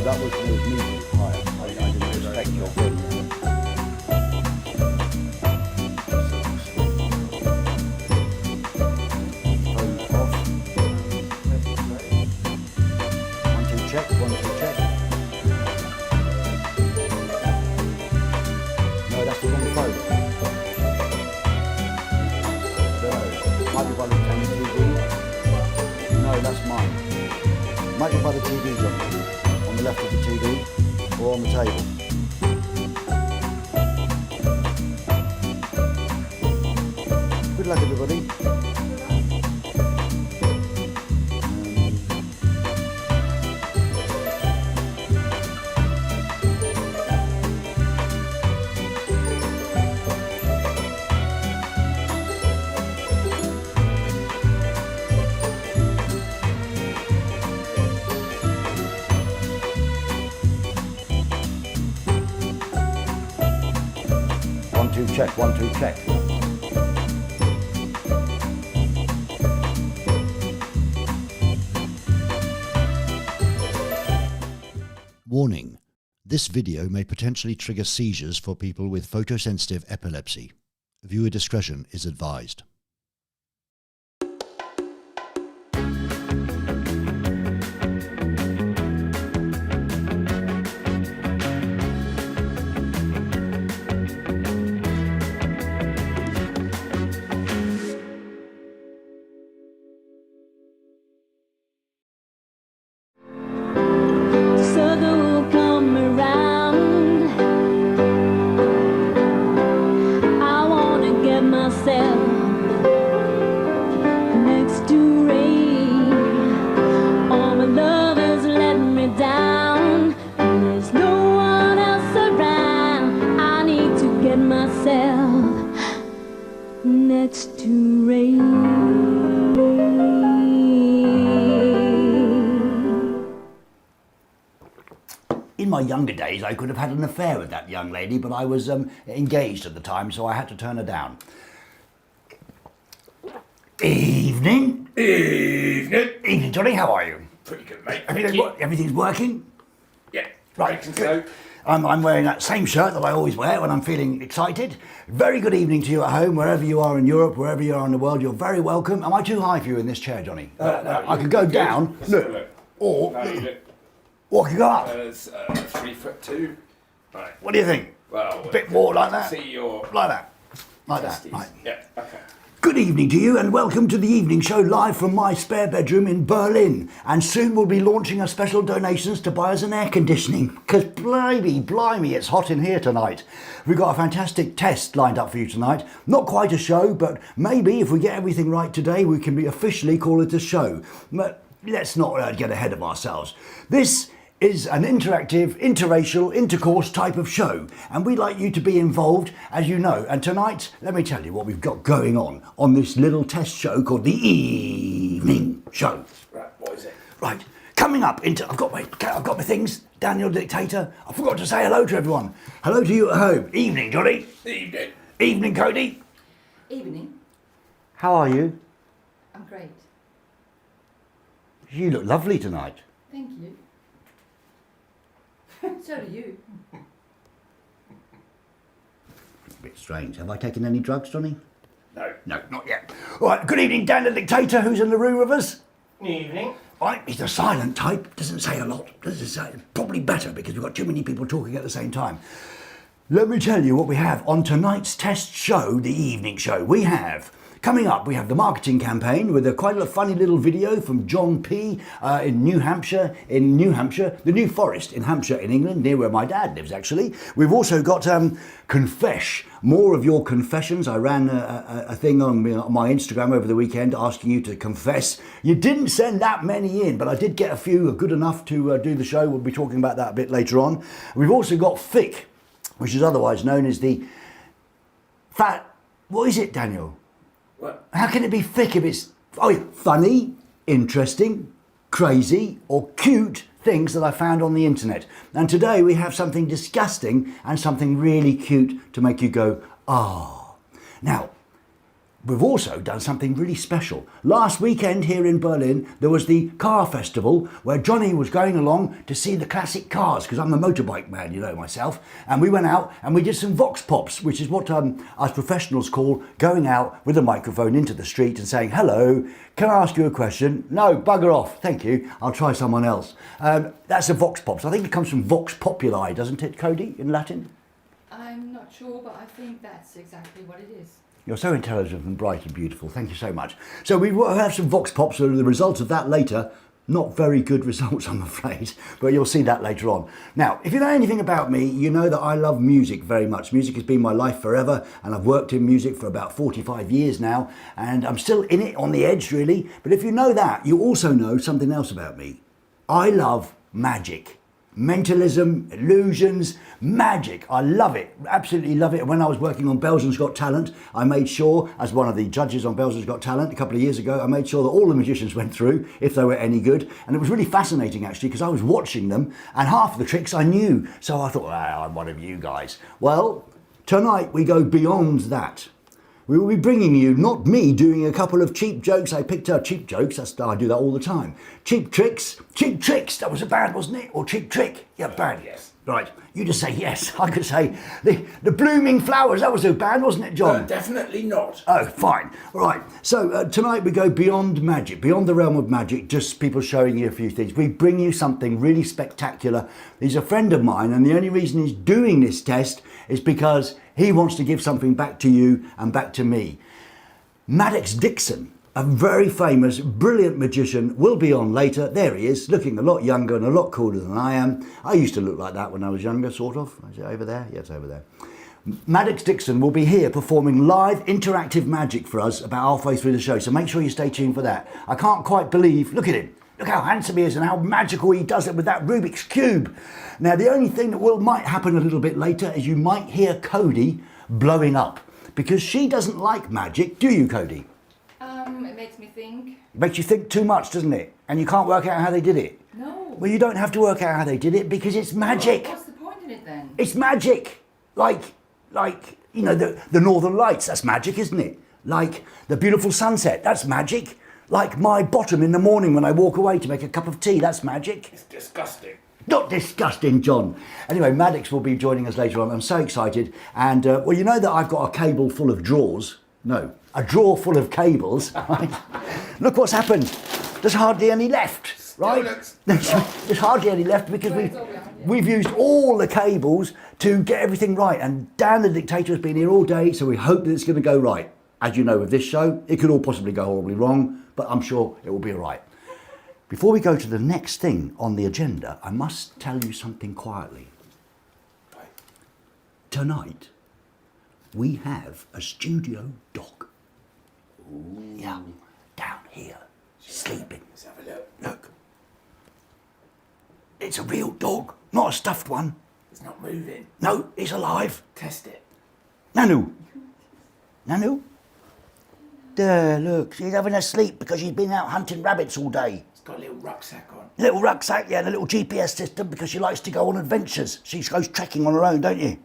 that was me. I didn't expect your thing. Phone off. 1, 2, check. 1, 2, check. No, that's the wrong phone. No, might be by the TV. No, that's mine. Might be by the TV, John. On the left of the TV or on the table. Good luck, everybody. 1, 2, check. 1, 2, check. Warning: this video may potentially trigger seizures for people with photosensitive epilepsy. Viewer discretion is advised. Next to rain. In my younger days, I could have had an affair with that young lady, but I was engaged at the time, so I had to turn her down. Evening. Evening. Evening, Johnny. How are you? Pretty good, mate. Everything's working? Yeah. Right. So. I'm wearing that same shirt that I always wear when I'm feeling excited. Very good evening to you at home, wherever you are in Europe, wherever you are in the world. You're very welcome. Am I too high for you in this chair, Johnny? No, I could go down. Look. Or I could go up. There's 3'2". Right. What do you think? Well, a bit more like that? See your like that. Like testes. that. Right. Yeah, okay. Good evening to you and welcome to the evening show live from my spare bedroom in Berlin. And soon we'll be launching a special donations to buy us an air conditioning. Because blimey, it's hot in here tonight. We've got a fantastic test lined up for you tonight. Not quite a show, but maybe if we get everything right today, we can officially call it a show. But let's not get ahead of ourselves. This is an interactive, interracial, intercourse type of show, and we'd like you to be involved, as you know. And tonight, let me tell you what we've got going on this little test show called the Evening Show. Right, what is it? Right, coming up into, I've got my things. Daniel Dictator. I forgot to say hello to everyone. Hello to you at home. Evening, Johnny. Evening. Evening, Cody. Evening. How are you? I'm great. You look lovely tonight. Thank you. So do you. A bit strange. Have I taken any drugs, Johnny? No. No, not yet. All right, good evening, Dan the Dictator, who's in the room with us. Evening. Right, he's a silent type, doesn't say a lot. Probably better because we've got too many people talking at the same time. Let me tell you what we have on tonight's test show, the Evening Show. Coming up, we have the marketing campaign with quite a funny little video from John P. In New Hampshire, the New Forest in Hampshire in England, near where my dad lives actually. We've also got Confesh, more of your confessions. I ran a thing on my Instagram over the weekend asking you to confess. You didn't send that many in, but I did get a few good enough to do the show. We'll be talking about that a bit later on. We've also got Fick, which is otherwise known as the fat... What is it, Daniel? What? How can it be thick if it's funny, interesting, crazy or cute things that I found on the internet? And today we have something disgusting and something really cute to make you go, ah. Now, we've also done something really special. Last weekend here in Berlin, there was the car festival where Johnny was going along to see the classic cars, because I'm a motorbike man, you know myself. And we went out and we did some vox pops, which is what us professionals call going out with a microphone into the street and saying, hello, can I ask you a question? No, bugger off, thank you, I'll try someone else. That's a vox pops. I think it comes from vox populi, doesn't it, Cody, in Latin? I'm not sure, but I think that's exactly what it is. You're so intelligent and bright and beautiful. Thank you so much. So we will have some vox pops, so the results of that later. Not very good results, I'm afraid, but you'll see that later on. Now, if you know anything about me, you know that I love music very much. Music has been my life forever, and I've worked in music for about 45 years now, and I'm still in it, on the edge, really. But if you know that, you also know something else about me. I love magic. Mentalism, illusions, magic. I love it, absolutely love it. When I was working on Belgium's Got Talent, I made sure, as one of the judges on Belgium's Got Talent a couple of years ago, I made sure that all the magicians went through, if they were any good. And it was really fascinating, actually, because I was watching them, and half of the tricks I knew. So I thought, I'm one of you guys. Well, tonight we go beyond that. We will be bringing you, not me doing a couple of cheap jokes. I picked out cheap jokes, I do that all the time. Cheap tricks, that was a band, wasn't it? Or cheap trick, yeah, band. Yes. Right, you just say yes. I could say the Blooming Flowers, that was a band, wasn't it, John? Definitely not. Oh, fine. All right, so tonight we go beyond magic, beyond the realm of magic, just people showing you a few things. We bring you something really spectacular. He's a friend of mine, and the only reason he's doing this test is because he wants to give something back to you and back to me. Maddox Dixon, a very famous, brilliant magician, will be on later. There he is, looking a lot younger and a lot cooler than I am. I used to look like that when I was younger, sort of. Is it over there? Yeah, it's over there. Maddox Dixon will be here performing live interactive magic for us about halfway through the show, so make sure you stay tuned for that. I can't quite believe, look at him. Look how handsome he is and how magical he does it with that Rubik's Cube. Now, the only thing that might happen a little bit later is you might hear Cody blowing up, because she doesn't like magic, do you, Cody? It makes me think. It makes you think too much, doesn't it? And you can't work out how they did it. No. Well, you don't have to work out how they did it because it's magic. What's the point in it then? It's magic. Like, you know, the Northern Lights, that's magic, isn't it? Like the beautiful sunset, that's magic. Like my bottom in the morning when I walk away to make a cup of tea, that's magic. It's disgusting. Not disgusting, John. Anyway, Maddox will be joining us later on. I'm so excited. And, well, you know that I've got a cable full of drawers? No, a drawer full of cables. Right? Look what's happened. There's hardly any left, right? There's hardly any left because we've used all the cables to get everything right. And Dan the Dictator has been here all day, so we hope that it's going to go right. As you know, with this show, it could all possibly go horribly wrong, but I'm sure it will be all right. Before we go to the next thing on the agenda, I must tell you something quietly. Tonight, we have a studio dog. Ooh. Yeah, down here, sleeping. Let's have a look. Look. It's a real dog, not a stuffed one. It's not moving. No, it's alive. Test it. Nanu. Nanu? There, look, she's having a sleep because she's been out hunting rabbits all day. It's got a little rucksack on. Little rucksack, yeah, and a little GPS system because she likes to go on adventures. She goes trekking on her own, don't you?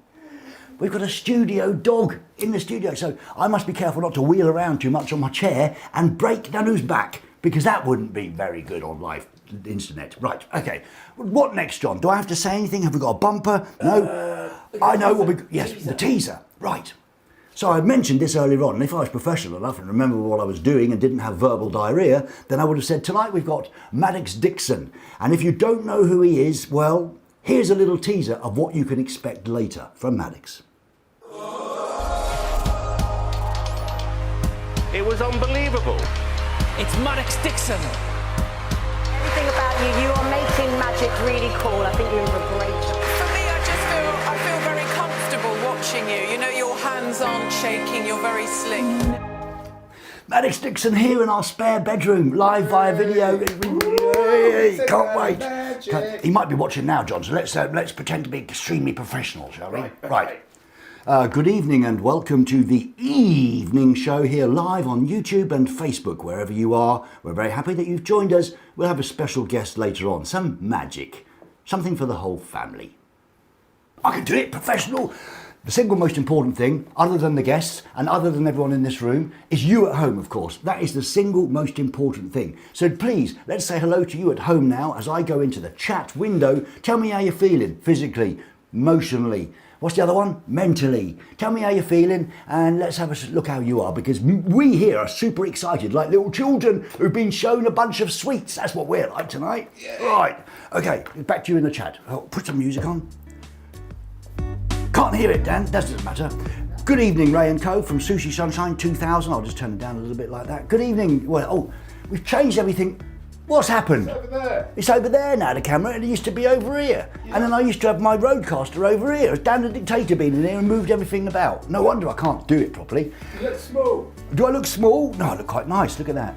We've got a studio dog in the studio, so I must be careful not to wheel around too much on my chair and break Nanu's back, because that wouldn't be very good on live internet. Right, okay. What next, John? Do I have to say anything? Have we got a bumper? No? I know what we... Yes, the teaser. Right. So I mentioned this earlier on, and if I was professional enough and remember what I was doing and didn't have verbal diarrhea, then I would have said, tonight we've got Maddox Dixon. And if you don't know who he is, well, here's a little teaser of what you can expect later from Maddox. It was unbelievable. It's Maddox Dixon. Everything about you, you are making magic really cool. I think you're a great job. For me, I feel very comfortable watching you. You know, your hands aren't shaking, you're very slick. Maddox Dixon here in our spare bedroom, live via video. Yay, can't wait. He might be watching now, John, so let's pretend to be extremely professional, shall we? Right. Good evening and welcome to the evening show here live on YouTube and Facebook, wherever you are. We're very happy that you've joined us. We'll have a special guest later on, some magic, something for the whole family. I can do it, professional. The single most important thing, other than the guests and other than everyone in this room, is you at home, of course. That is the single most important thing. So please, let's say hello to you at home now as I go into the chat window. Tell me how you're feeling physically, emotionally. What's the other one? Mentally. Tell me how you're feeling and let's have a look how you are, because we here are super excited, like little children who've been shown a bunch of sweets. That's what we're like tonight. Yeah. Right. Okay, back to you in the chat. Oh, put some music on. Can't hear it, Dan. That doesn't matter. Good evening, Ray and Co. from Sushi Sunshine 2000. I'll just turn it down a little bit like that. Good evening. Well, oh, we've changed everything. What's happened? It's over there. It's over there now, the camera, and it used to be over here. Yeah. And then I used to have my roadcaster over here. It's Dan the Dictator been in here and moved everything about. No wonder I can't do it properly. You look small. Do I look small? No, I look quite nice. Look at that.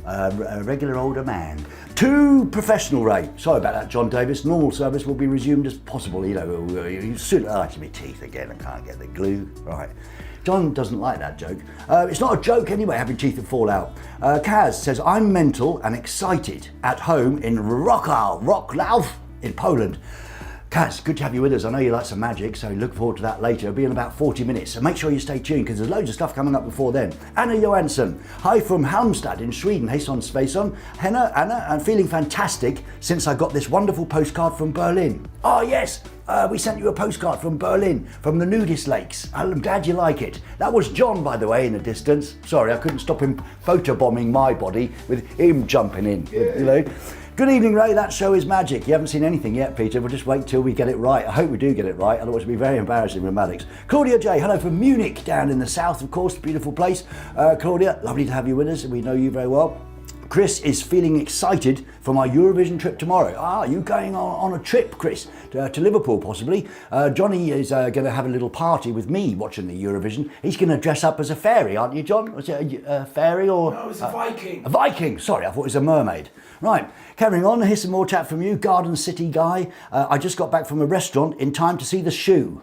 A regular older man. Too professional, Ray. Sorry about that, John Davis. Normal service will be resumed as possible. You know, you soon. Oh, it's my teeth again. I can't get the glue. Right. John doesn't like that joke. It's not a joke anyway, having teeth that fall out. Kaz says, I'm mental and excited at home in Wrocław in Poland. Kaz, good to have you with us. I know you like some magic, so look forward to that later. It'll be in about 40 minutes, so make sure you stay tuned because there's loads of stuff coming up before then. Anna Johansson, hi from Halmstad in Sweden. Hejson Svejson. Anna, I'm feeling fantastic since I got this wonderful postcard from Berlin. Oh yes, we sent you a postcard from Berlin, from the nudist lakes. I'm glad you like it. That was John, by the way, in the distance. Sorry, I couldn't stop him photobombing my body with him jumping in, you know. Good evening, Ray. That show is magic. You haven't seen anything yet, Peter. We'll just wait till we get it right. I hope we do get it right, otherwise it'll be very embarrassing with Maddox. Claudia J, hello from Munich, down in the south, of course, beautiful place. Claudia, lovely to have you with us. We know you very well. Chris is feeling excited for my Eurovision trip tomorrow. Ah, you going on a trip, Chris, to Liverpool possibly. Johnny is going to have a little party with me watching the Eurovision. He's going to dress up as a fairy, aren't you, John? Was it a fairy or? No, it's a Viking. A Viking, sorry, I thought it was a mermaid. Right, carrying on, here's some more chat from you, Garden City guy. I just got back from a restaurant in time to see the shoe.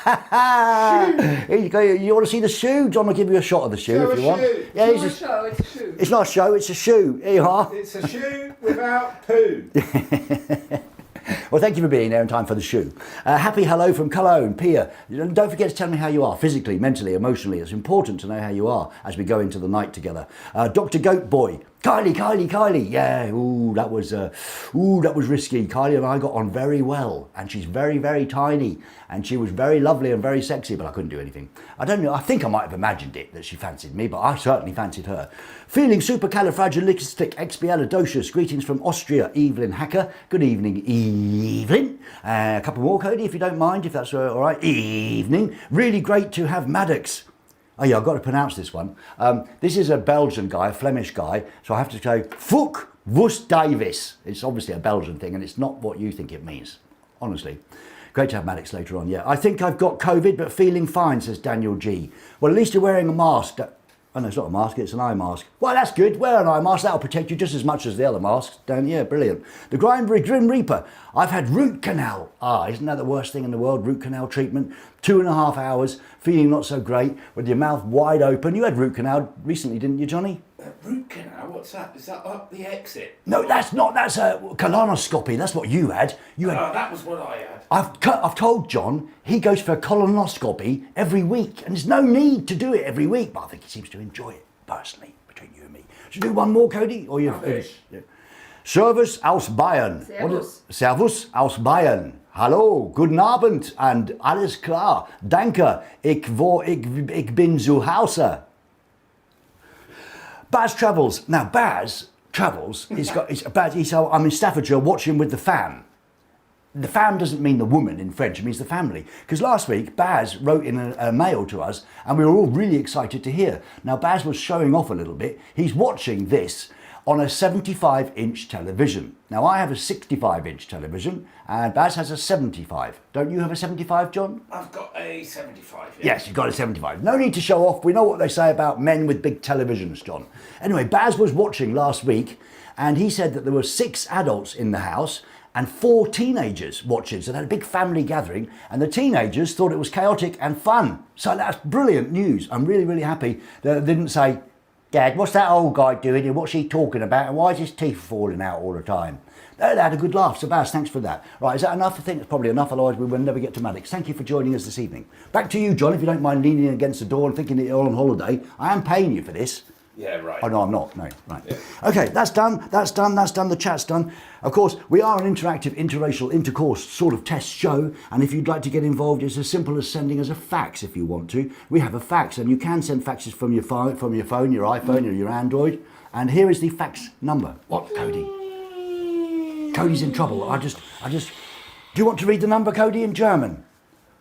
Here you go. You want to see the shoe? John will give you a shot of the shoe if you want. Shoe. Yeah, It's not a show, it's a shoe. It's not a show, it's a shoe. Here you are. It's a shoe without poo. Well, thank you for being there in time for the shoe. Happy hello from Cologne, Pia. Don't forget to tell me how you are, physically, mentally, emotionally. It's important to know how you are as we go into the night together. Dr. Goat Boy. Kylie. Yeah, that was risky. Kylie and I got on very well, and she's very, very tiny, and she was very lovely and very sexy, but I couldn't do anything. I don't know, I think I might have imagined it, that she fancied me, but I certainly fancied her. Feeling supercalifragilisticexpialidocious. Greetings from Austria, Evelyn Hacker. Good evening, Evelyn. A couple more, Cody, if you don't mind, if that's all right. Evening. Really great to have Maddox. Oh yeah, I've got to pronounce this one. This is a Belgian guy, a Flemish guy, so I have to say, Fuk Vus Davis. It's obviously a Belgian thing, and it's not what you think it means, honestly. Great to have Maddox later on, yeah. I think I've got COVID, but feeling fine, says Daniel G. Well, at least you're wearing a mask. Oh no, it's not a mask, it's an eye mask. Well, that's good. Wear an eye mask, that'll protect you just as much as the other masks. Yeah, brilliant. The Grim Reaper. I've had root canal. Isn't that the worst thing in the world? Root canal treatment. 2.5 hours, feeling not so great, with your mouth wide open. You had root canal recently, didn't you, Johnny? Root canal? What's that? Is that up the exit? No, that's not. That's a colonoscopy. That's what you had. You had. Oh, that was what I had. I've told John he goes for a colonoscopy every week, and there's no need to do it every week. But I think he seems to enjoy it personally, between you and me. Should we do one more, Cody? Or you? Yeah. Servus aus Bayern. Servus aus Bayern. Hallo, guten Abend and alles klar. Danke, ich bin zu Hause. Baz Travels. Now, Baz Travels, I'm in Staffordshire watching with the fam. The fam doesn't mean the woman in French, it means the family. Because last week, Baz wrote in a mail to us, and we were all really excited to hear. Now, Baz was showing off a little bit. He's watching this on a 75-inch television. Now, I have a 65-inch television, and Baz has a 75. Don't you have a 75, John? I've got a 75, yeah. Yes, you've got a 75. No need to show off. We know what they say about men with big televisions, John. Anyway, Baz was watching last week, and he said that there were 6 adults in the house and 4 teenagers watching. So they had a big family gathering, and the teenagers thought it was chaotic and fun. So that's brilliant news. I'm really, really happy that they didn't say, Dad, what's that old guy doing and what's he talking about and why is his teeth falling out all the time? They had a good laugh. Sebas, thanks for that. Right, is that enough? I think it's probably enough, otherwise we will never get to Maddox. Thank you for joining us this evening. Back to you, John, if you don't mind leaning against the door and thinking that you're on holiday. I am paying you for this. Yeah, right. Oh, no, I'm not. No, right. Yeah. Okay, that's done. The chat's done. Of course, we are an interactive, interracial, intercourse sort of test show. And if you'd like to get involved, it's as simple as sending us a fax if you want to. We have a fax, and you can send faxes from your phone, your iPhone, or your Android. And here is the fax number. What, Cody? Cody's in trouble. I just. Do you want to read the number, Cody, in German?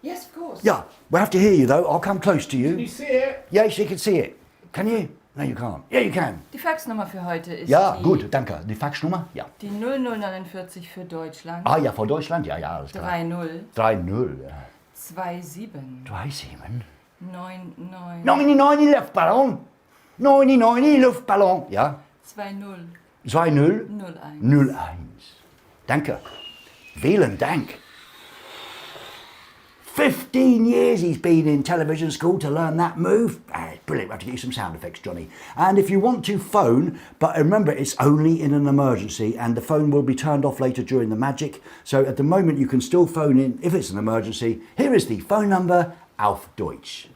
Yes, of course. Yeah, we'll have to hear you, though. I'll come close to you. Can you see it? Yes, you can see it. Can you? No, you can't. Yeah, you can. Die Faxnummer für heute ist Ja, die, gut, danke. Die Faxnummer? Ja. die 0049 für Deutschland. Ah ja, von Deutschland? Ja, ja, alles klar. 30 3-0. Ja. 27 3-7. 99 99 Luftballon. 99 Luftballon. Ja. 20 2-0. 01. 0-1. Danke. Vielen Dank. 15 years he's been in television school to learn that move. Brilliant, we'll have to get you some sound effects, Johnny. And if you want to phone, but remember it's only in an emergency and the phone will be turned off later during the magic. So at the moment you can still phone in if it's an emergency. Here is the phone number, auf Deutsch.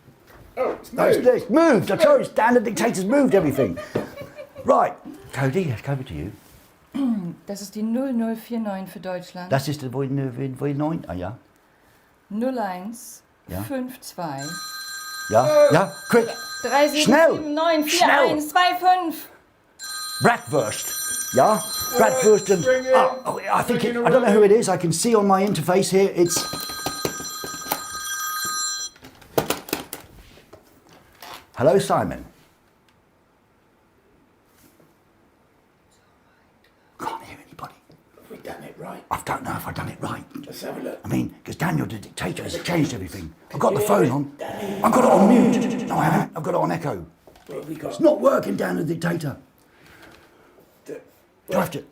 Oh, it's No, moved. it's moved. I told you, standard dictators moved everything. Right, Cody, it's over to you. Das ist die 0049 für Deutschland. Das ist der 9. Ah ja. 01 Ja. 52 Ja, quick. 3779 Schnell. 4125. Bratwurst. Yeah? Bratwurst and... I think I don't know who it is. I can see on my interface here. It's... Hello, Simon. Can't hear anybody. Have we done it right? I don't know if I've done it right. Let's have a look. I mean, because Daniel the dictator has changed everything. I've got the phone on. I've got it on mute. No, I haven't. I've got it on echo. What have we got? It's not working, Daniel the dictator. You have to...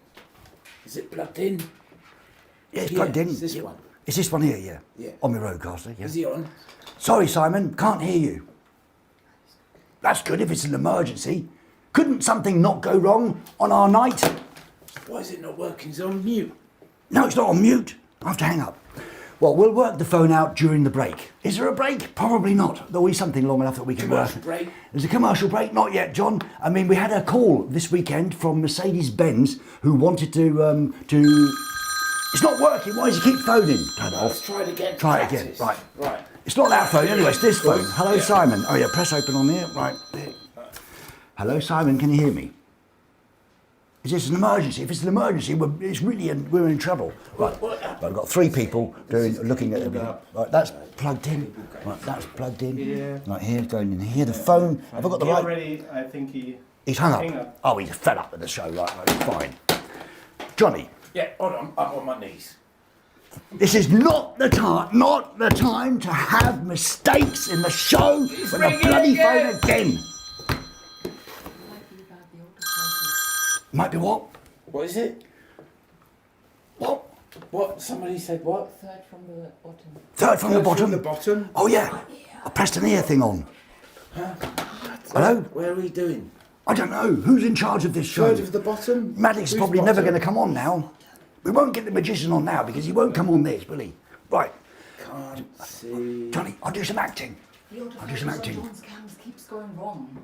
Is it plugged in? Yeah, it's Here, plugged in. it's this Yeah. one. It's this one here, yeah. Yeah. On my roadcaster, yeah. Is he on? Sorry, Simon, can't hear you. That's good if it's an emergency. Couldn't something not go wrong on our night? Why is it not working? It's on mute. No, it's not on mute. I have to hang up. Well, we'll work the phone out during the break. Is there a break? Probably not. There'll be something long enough that we can work. Commercial break? There's a commercial break? Not yet, John. I mean, we had a call this weekend from Mercedes-Benz who wanted to... It's not working. Why does he keep phoning? Turn it Let's off. try it again. Try it again. Practice. Right. Right. It's not that phone anyway, it's this phone. Hello, Yeah. Simon. Oh yeah, press open on there. Right. There. Hello, Simon, can you hear me? Is this an emergency? If it's an emergency, we're in trouble. Right. What happened? I've got 3 people looking at everything. Right, that's plugged in. Right, that's plugged in. Yeah. Right, here, going in here. The phone. Have I got the He right? already, I think He's hung up. hung up. Oh, he's fed up with the show. Right, fine. Johnny, Yeah, hold on. I'm on my knees. this is not the time to have mistakes in the show with the ringing bloody again. phone again. Might be what? What is it? What? What? Somebody said what? Third from the bottom. Third from the Third bottom. From the bottom. Oh yeah. I pressed an ear thing on. Hello? Where are we doing? I don't know. Who's in charge of this show? Third of the bottom? Maddox is Who's probably never bottom? going to come on now. We won't get the magician on now because he won't come on this, will he? Right. Can't see. Johnny, I'll do some acting. The I'll do some acting. John's cams keeps going wrong.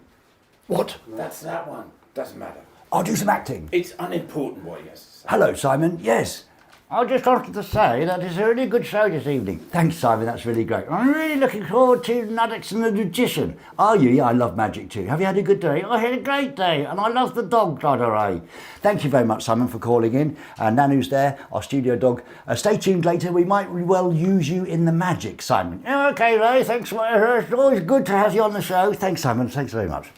What? That's that one. Doesn't matter. I'll do some acting. It's unimportant what he has to say. Hello, Simon. Yes. I just wanted to say that it's a really good show this evening. Thanks, Simon. That's really great. I'm really looking forward to Maddox and the Magician. Are you? Yeah, I love magic too. Have you had a good day? I had a great day, and I love the dog, Ray. Thank you very much, Simon, for calling in. Nanu's there, our studio dog. Stay tuned later. We might well use you in the magic, Simon. Oh, okay, Ray. Thanks. It's always good to have you on the show. Thanks, Simon. Thanks very much.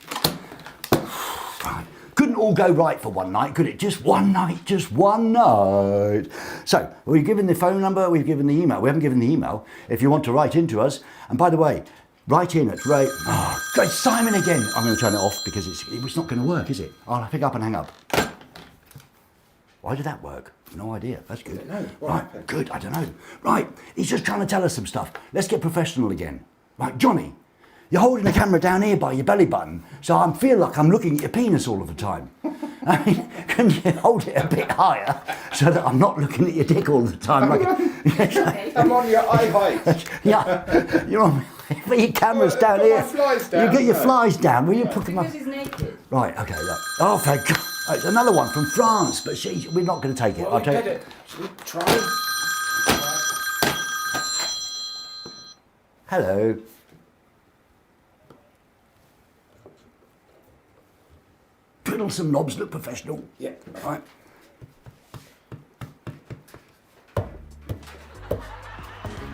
Couldn't all go right for one night, could it? Just one night, just one night. So, we've given the phone number, we've given the email. We haven't given the email if you want to write into us. And by the way, write in at Ray... Oh, God, Simon again. I'm going to turn it off because it's not going to work, is it? I'll pick up and hang up. Why did that work? No idea. That's good. I don't know. What Right, happened? good, I don't know. Right, he's just trying to tell us some stuff. Let's get professional again. Right, Johnny, You're holding the camera down here by your belly button, so I feel like I'm looking at your penis all of the time. I mean, can you hold it a bit higher so that I'm not looking at your dick all the time? I'm on your eye height. Yeah, you're on. But your camera's down here. Flies down, You get your no. flies down. Will you put them up? Because he's naked. Right. Okay. Look. Oh, thank God. Oh, it's another one from France, but we're not going to take it. Well, I'll take get it. it. Should we try? Hello. Twiddle some knobs, look professional. Yeah. Right.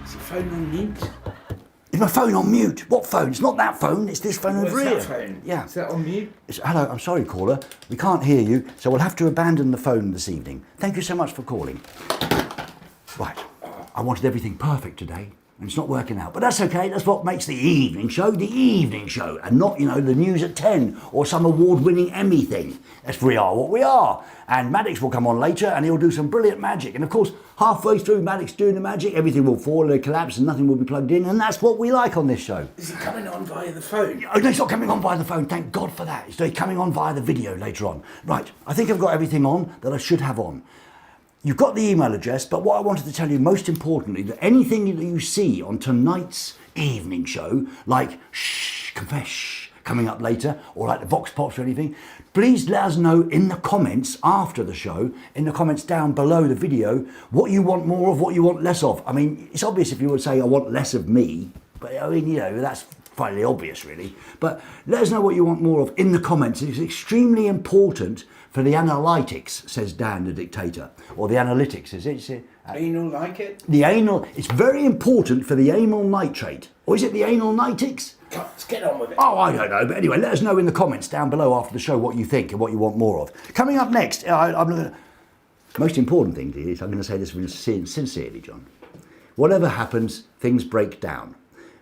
Is your phone on mute? Is my phone on mute? What phone? It's not that phone, it's this phone over What's here. that phone? Yeah. Is that on mute? Hello, I'm sorry, caller. We can't hear you, so we'll have to abandon the phone this evening. Thank you so much for calling. Right. I wanted everything perfect today, and it's not working out. But that's okay. That's what makes the evening show, and not, the news at 10 or some award-winning Emmy thing. That's we are what we are. And Maddox will come on later, and he'll do some brilliant magic. And of course, halfway through Maddox doing the magic, everything will fall and collapse, and nothing will be plugged in. And that's what we like on this show. Is it coming on via the phone? Oh, no, it's not coming on via the phone. Thank God for that. It's coming on via the video later on. Right. I think I've got everything on that I should have on. You've got the email address, but what I wanted to tell you most importantly, that anything that you see on tonight's evening show, like shh, confess, shh, coming up later, or like the Vox Pops or anything, please let us know in the comments after the show, in the comments down below the video, what you want more of, what you want less of. I mean, it's obvious if you would say, I want less of me, but I mean, that's fairly obvious really. But let us know what you want more of in the comments. It's extremely important for the analytics, says Dan the Dictator, or the analytics, is it? Anal like it? The anal, it's very important for the anal nitrate. Or is it the anal nitics? Let's get on with it. Oh, I don't know. But anyway, let us know in the comments down below after the show what you think and what you want more of. Coming up next, most important thing is, I'm going to say this sincerely, John. Whatever happens, things break down.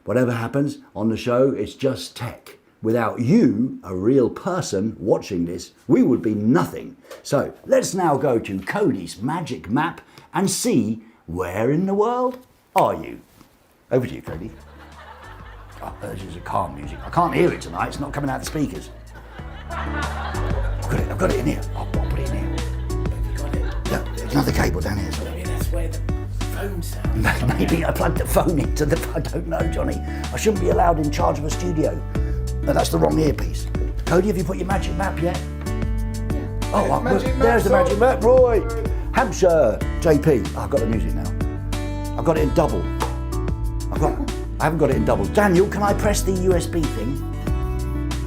Whatever happens on the show, it's just tech. Without you, a real person watching this, we would be nothing. So let's now go to Cody's magic map and see where in the world are you. Over to you, Cody. Oh, this is a calm music. I can't hear it tonight. It's not coming out the speakers. I've got it in here. I'll put it in here. Have you got it? Yeah, there's another cable down here. So. I mean, that's where the phone sounds. Maybe I plugged the phone into the... I don't know, Johnny. I shouldn't be allowed in charge of a studio. No, that's the wrong earpiece. Cody, have you put your magic map yet? Yeah. Oh, Magic there's the map's magic on. map. Roy, Hampshire, JP. Oh, I've got the music now. I've got it in double. I haven't got it in double. Daniel, can I press the USB thing?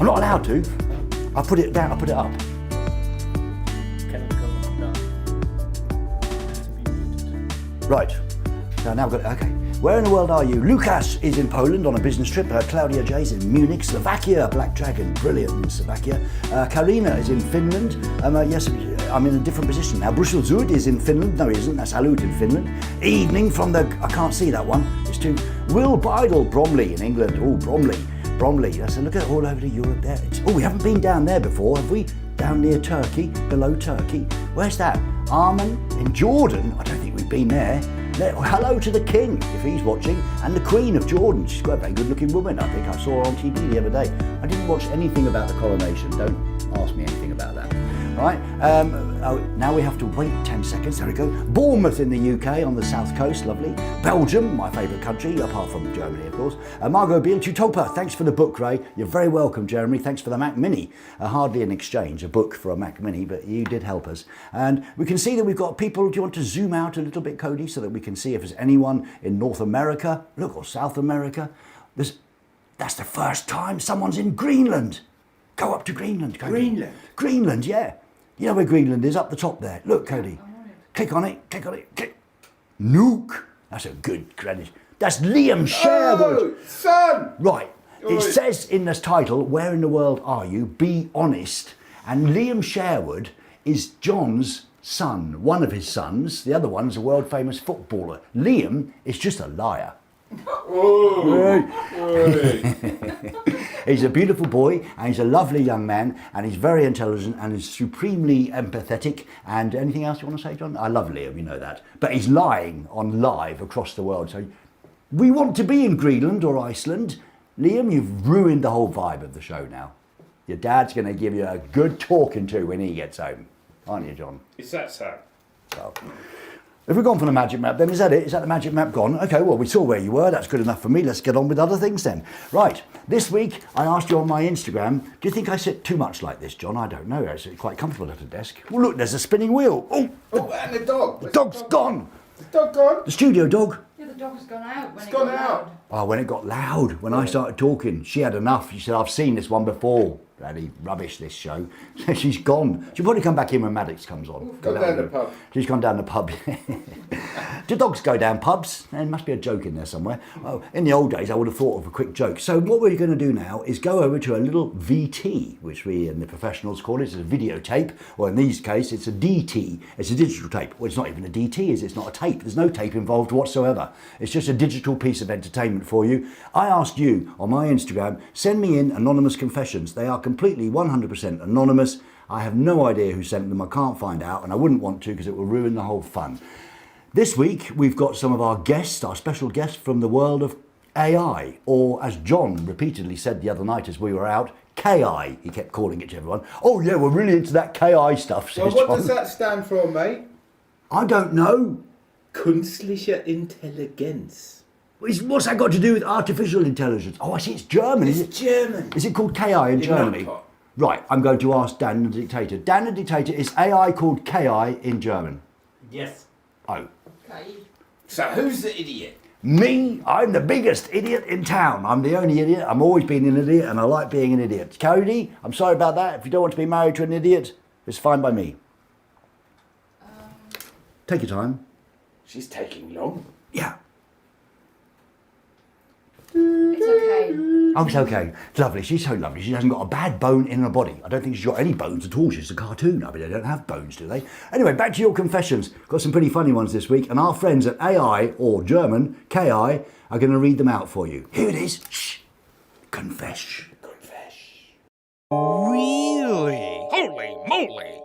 I'm not allowed to. I'll put it down, I'll put it up. Right. So now I've got it. Okay. Where in the world are you? Lukas is in Poland on a business trip. Claudia J's in Munich. Slovakia, Black Dragon, brilliant in Slovakia. Karina is in Finland. Yes, I'm in a different position now. Brussels Zud is in Finland. No, he isn't. That's Alut in Finland. Evening from the... I can't see that one. It's too... Will Bidle, Bromley in England. Oh, Bromley. That's a look at all over to Europe there. We haven't been down there before, have we? Down near Turkey, below Turkey. Where's that? Arman in Jordan. I don't think we've been there. Hello to the King, if he's watching, and the Queen of Jordan. She's quite a very good-looking woman. I think I saw her on TV the other day. I didn't watch anything about the coronation. Don't ask me anything about that. Right? Now we have to wait 10 seconds. There we go. Bournemouth in the UK on the south coast. Lovely. Belgium, my favourite country, apart from Germany, of course. Margot Beale, Tutopa. Thanks for the book, Ray. You're very welcome, Jeremy. Thanks for the Mac Mini. Hardly an exchange, a book for a Mac Mini, but you did help us. And we can see that we've got people. Do you want to zoom out a little bit, Cody, so that we can see if there's anyone in North America, look, or South America? That's the first time someone's in Greenland. Go up to Greenland, Cody. Greenland? Greenland, yeah. You know where Greenland is, up the top there. Look, Cody. Click on it, click. Nuke. That's a good credit. That's Liam Sherwood. Oh, son! Right. Oi. It says in this title, where in the world are you? Be honest. And Liam Sherwood is John's son, one of his sons. The other one's a world famous footballer. Liam is just a liar. He's a beautiful boy and he's a lovely young man and he's very intelligent and he's supremely empathetic. And anything else you want to say, John? I love Liam, you know that. But he's lying on live across the world. So we want to be in Greenland or Iceland. Liam, you've ruined the whole vibe of the show now. Your dad's going to give you a good talking to when he gets home. Aren't you, John? Is that so? Well, if we've gone for the magic map, then is that it? Is that the magic map gone? Okay, well, we saw where you were. That's good enough for me. Let's get on with other things then. Right, this week I asked you on my Instagram, do you think I sit too much like this, John? I don't know. I sit quite comfortable at a desk. Well, look, there's a spinning wheel. Oh, and the dog. The dog's gone. The dog gone? The studio dog. Yeah, the dog's gone out when It's it gone got out. loud. Oh, when it got loud, when I started talking, she had enough. She said, I've seen this one before. Bloody rubbish, this show. She's gone. She'll probably come back in when Maddox comes on. Gone down the pub. She's gone down the pub. Do dogs go down pubs? There must be a joke in there somewhere. Oh, in the old days, I would have thought of a quick joke. So what we're going to do now is go over to a little VT, which we in the professionals call it. It's a videotape, or in these cases, it's a DT. It's a digital tape. Well, it's not even a DT, is it? It's not a tape. There's no tape involved whatsoever. It's just a digital piece of entertainment for you. I asked you on my Instagram, send me in anonymous confessions. They are completely 100% anonymous. I have no idea who sent them. I can't find out, and I wouldn't want to because it will ruin the whole fun. This week, we've got some of our guests, our special guests from the world of AI, or as John repeatedly said the other night as we were out, KI. He kept calling it to everyone. Oh yeah, we're really into that KI stuff, Well, says what John. does that stand for, mate? I don't know. Künstliche Intelligenz. What's that got to do with artificial intelligence? Oh, I see, it's German, is it? German. Is it called KI in Germany? Not. Right, I'm going to ask Dan the Dictator. Dan the Dictator, is AI called KI in German? Yes. Oh. Okay. So who's the idiot? Me, I'm the biggest idiot in town. I'm the only idiot. I'm always been an idiot and I like being an idiot. Cody, I'm sorry about that. If you don't want to be married to an idiot, it's fine by me. Take your time. She's taking long. Yeah. It's okay. Oh, it's okay. It's lovely. She's so lovely. She hasn't got a bad bone in her body. I don't think she's got any bones at all. She's a cartoon. I mean, they don't have bones, do they? Anyway, back to your confessions. Got some pretty funny ones this week, and our friends at AI, or German, KI, are going to read them out for you. Here it is. Shh. Confess. Really? Holy moly!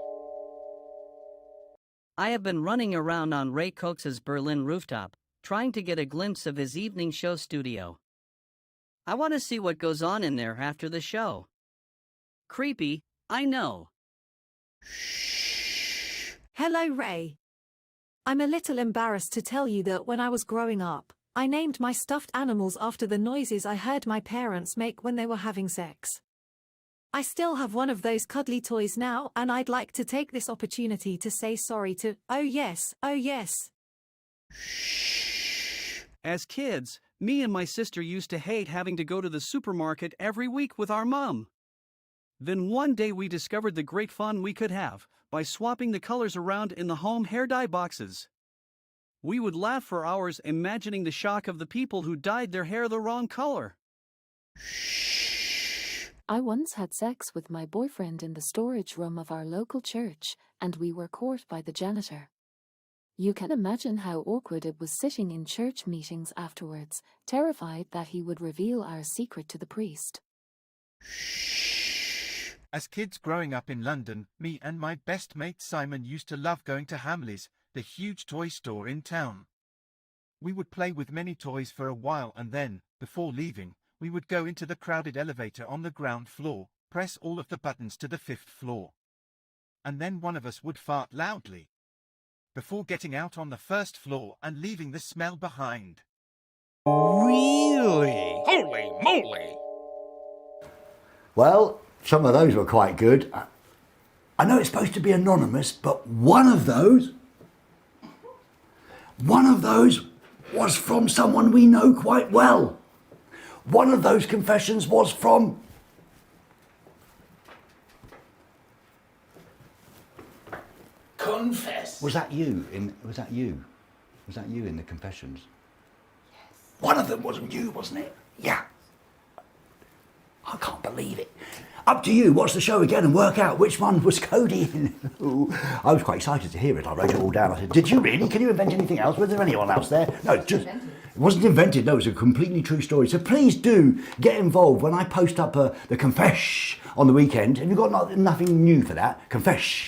I have been running around on Ray Cox's Berlin rooftop, trying to get a glimpse of his evening show studio. I want to see what goes on in there after the show. Creepy, I know. Hello, Ray. I'm a little embarrassed to tell you that when I was growing up, I named my stuffed animals after the noises I heard my parents make when they were having sex. I still have one of those cuddly toys now, and I'd like to take this opportunity to say sorry to, oh yes. As kids, me and my sister used to hate having to go to the supermarket every week with our mom. Then one day we discovered the great fun we could have by swapping the colors around in the home hair dye boxes. We would laugh for hours imagining the shock of the people who dyed their hair the wrong color. I once had sex with my boyfriend in the storage room of our local church, and we were caught by the janitor. You can imagine how awkward it was sitting in church meetings afterwards, terrified that he would reveal our secret to the priest. As kids growing up in London, me and my best mate Simon used to love going to Hamley's, the huge toy store in town. We would play with many toys for a while and then, before leaving, we would go into the crowded elevator on the ground floor, press all of the buttons to the 5th floor. And then one of us would fart loudly, before getting out on the 1st floor and leaving the smell behind. Really? Holy moly! Well, some of those were quite good. I know it's supposed to be anonymous, but one of those was from someone we know quite well. One of those confessions was from Confess. Was that you in the confessions? Yes. One of them wasn't you, wasn't it? Yeah. I can't believe it. Up to you, watch the show again and work out which one was Cody in. Ooh, I was quite excited to hear it. I wrote it all down. I said, did you really? Can you invent anything else? Was there anyone else there? No, just... It wasn't invented, no, it was a completely true story. So please do get involved when I post up the confess on the weekend. Have you got nothing new for that? Confess.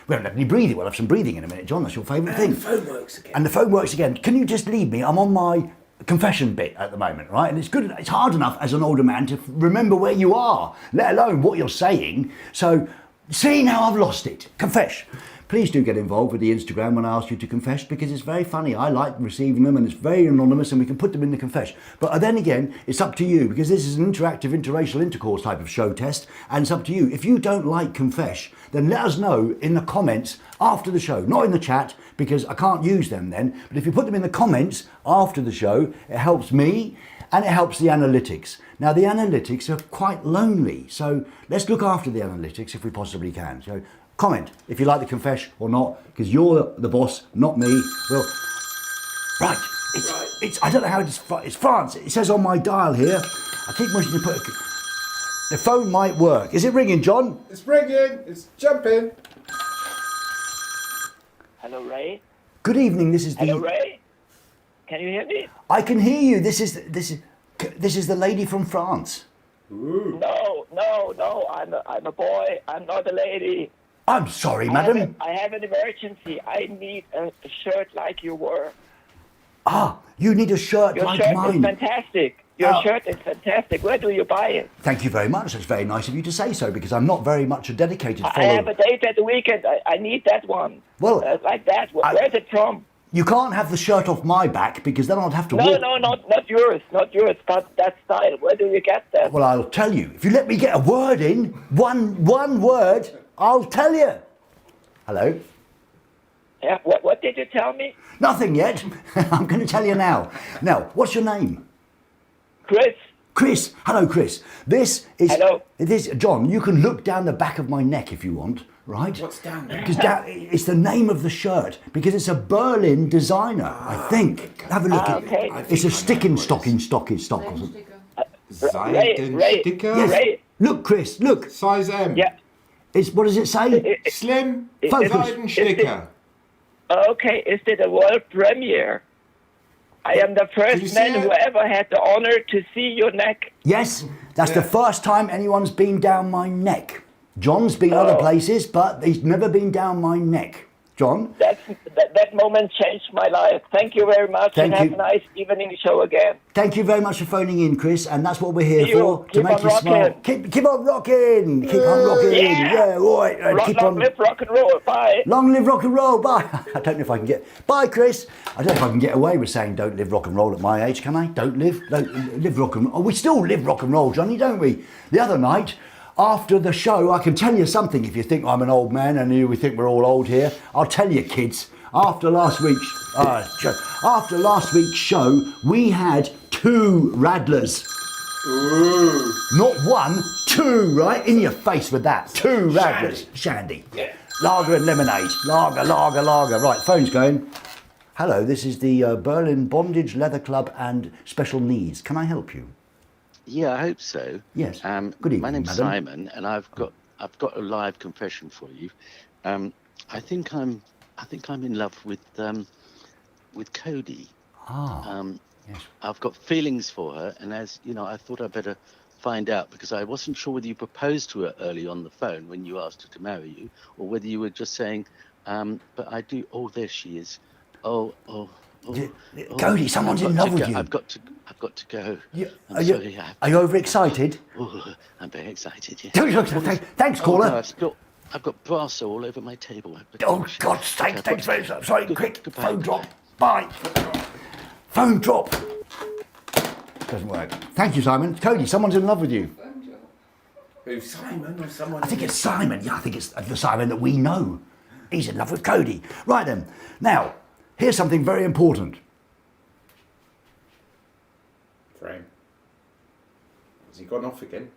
We haven't had any breathing. We'll have some breathing in a minute, John. That's your favourite thing. And the phone works again. And the phone works again. Can you just leave me? I'm on my confession bit at the moment, right? And it's good. It's hard enough as an older man to remember where you are, let alone what you're saying. So, see, now I've lost it. Confess. Please do get involved with the Instagram when I ask you to confess, because it's very funny. I like receiving them and it's very anonymous and we can put them in the confess. But then again, it's up to you, because this is an interactive interracial intercourse type of show test, and it's up to you. If you don't like confess, then let us know in the comments after the show, not in the chat, because I can't use them then. But if you put them in the comments after the show, it helps me and it helps the analytics. Now, the analytics are quite lonely, so let's look after the analytics if we possibly can. So comment if you like the confession or not, because you're the boss, not me. Well, right, it's I don't know how it's France. It says on my dial here. I keep wishing to put the phone might work. Is it ringing, John? It's ringing. It's jumping. Hello, Ray. Good evening. This is the. Hello, Ray. Can you hear me? I can hear you. This is the lady from France. Ooh. No. I'm a boy. I'm not a lady. I'm sorry, madam. I have an emergency. I need a shirt like you were. Ah, you need a shirt like mine. Your shirt is fantastic. Your shirt is fantastic. Where do you buy it? Thank you very much. It's very nice of you to say so, because I'm not very much a dedicated follower. I have a date at the weekend. I need that one. Well, like that. Where's it from? You can't have the shirt off my back, because then I'd have to No, not yours. Not yours. But that style. Where do you get that? Well, I'll tell you. If you let me get a word in, one word, I'll tell you. Hello? Yeah, what did you tell me? Nothing yet. I'm going to tell you now. Now, what's your name? Chris. Chris. Hello, Chris. This is... Hello. John, you can look down the back of my neck if you want, right? What's down there? Because it's the name of the shirt, because it's a Berlin designer, I think. Have a look. Okay. It's a stocking stock or something. Ray, sticker? Yes. Ray. Look, Chris, look. Size M. Yeah. What does it say? Slim. Focus. Sticker. Okay, is it a world premiere? I am the first man who ever had the honor to see your neck. Yes, that's the first time anyone's been down my neck. John's been other places, but he's never been down my neck. John? That moment changed my life. Thank you very much, and have a nice evening show again. Thank you very much for phoning in, Chris, and that's what we're here for, to keep make on you smile. rocking. Keep on rocking! Keep on rocking! Yeah, right. Long live rock and roll, bye! Long live rock and roll, bye! I don't know if I can get... Bye, Chris! I don't know if I can get away with saying don't live rock and roll at my age, can I? Don't live rock and roll. Oh, we still live rock and roll, Johnny, don't we? The other night... After the show, I can tell you something. If you think I'm an old man and we think we're all old here, I'll tell you, kids. After last week's show, we had 2 Radlers. Ooh. Not 1, 2, right? In your face with that. 2 Radlers. Shandy. Yeah. Lager and lemonade. Lager. Right, phone's going. Hello, this is the Berlin Bondage Leather Club and Special Needs. Can I help you? Yeah, I hope so. Yes. Good evening, my name's Simon, and I've got a live confession for you. I think I'm in love with Cody. Yes. I've got feelings for her, and as you know, I thought I'd better find out, because I wasn't sure whether you proposed to her early on the phone when you asked her to marry you, or whether you were just saying, but I do. Oh, there she is. Cody, someone's in love with you. I've got to go. Are you overexcited? Oh, I'm very excited. Yeah. Thanks, caller. No, I've got brass all over my table. Oh, God's sake! Thanks very much. Sorry, quick. Phone drop. Bye. Phone drop. Doesn't work. Thank you, Simon. Cody, someone's in love with you. Who's Simon or someone? I think it's Simon. Yeah, I think it's the Simon that we know. He's in love with Cody. Right then. Now, here's something very important. Frame. Has he gone off again?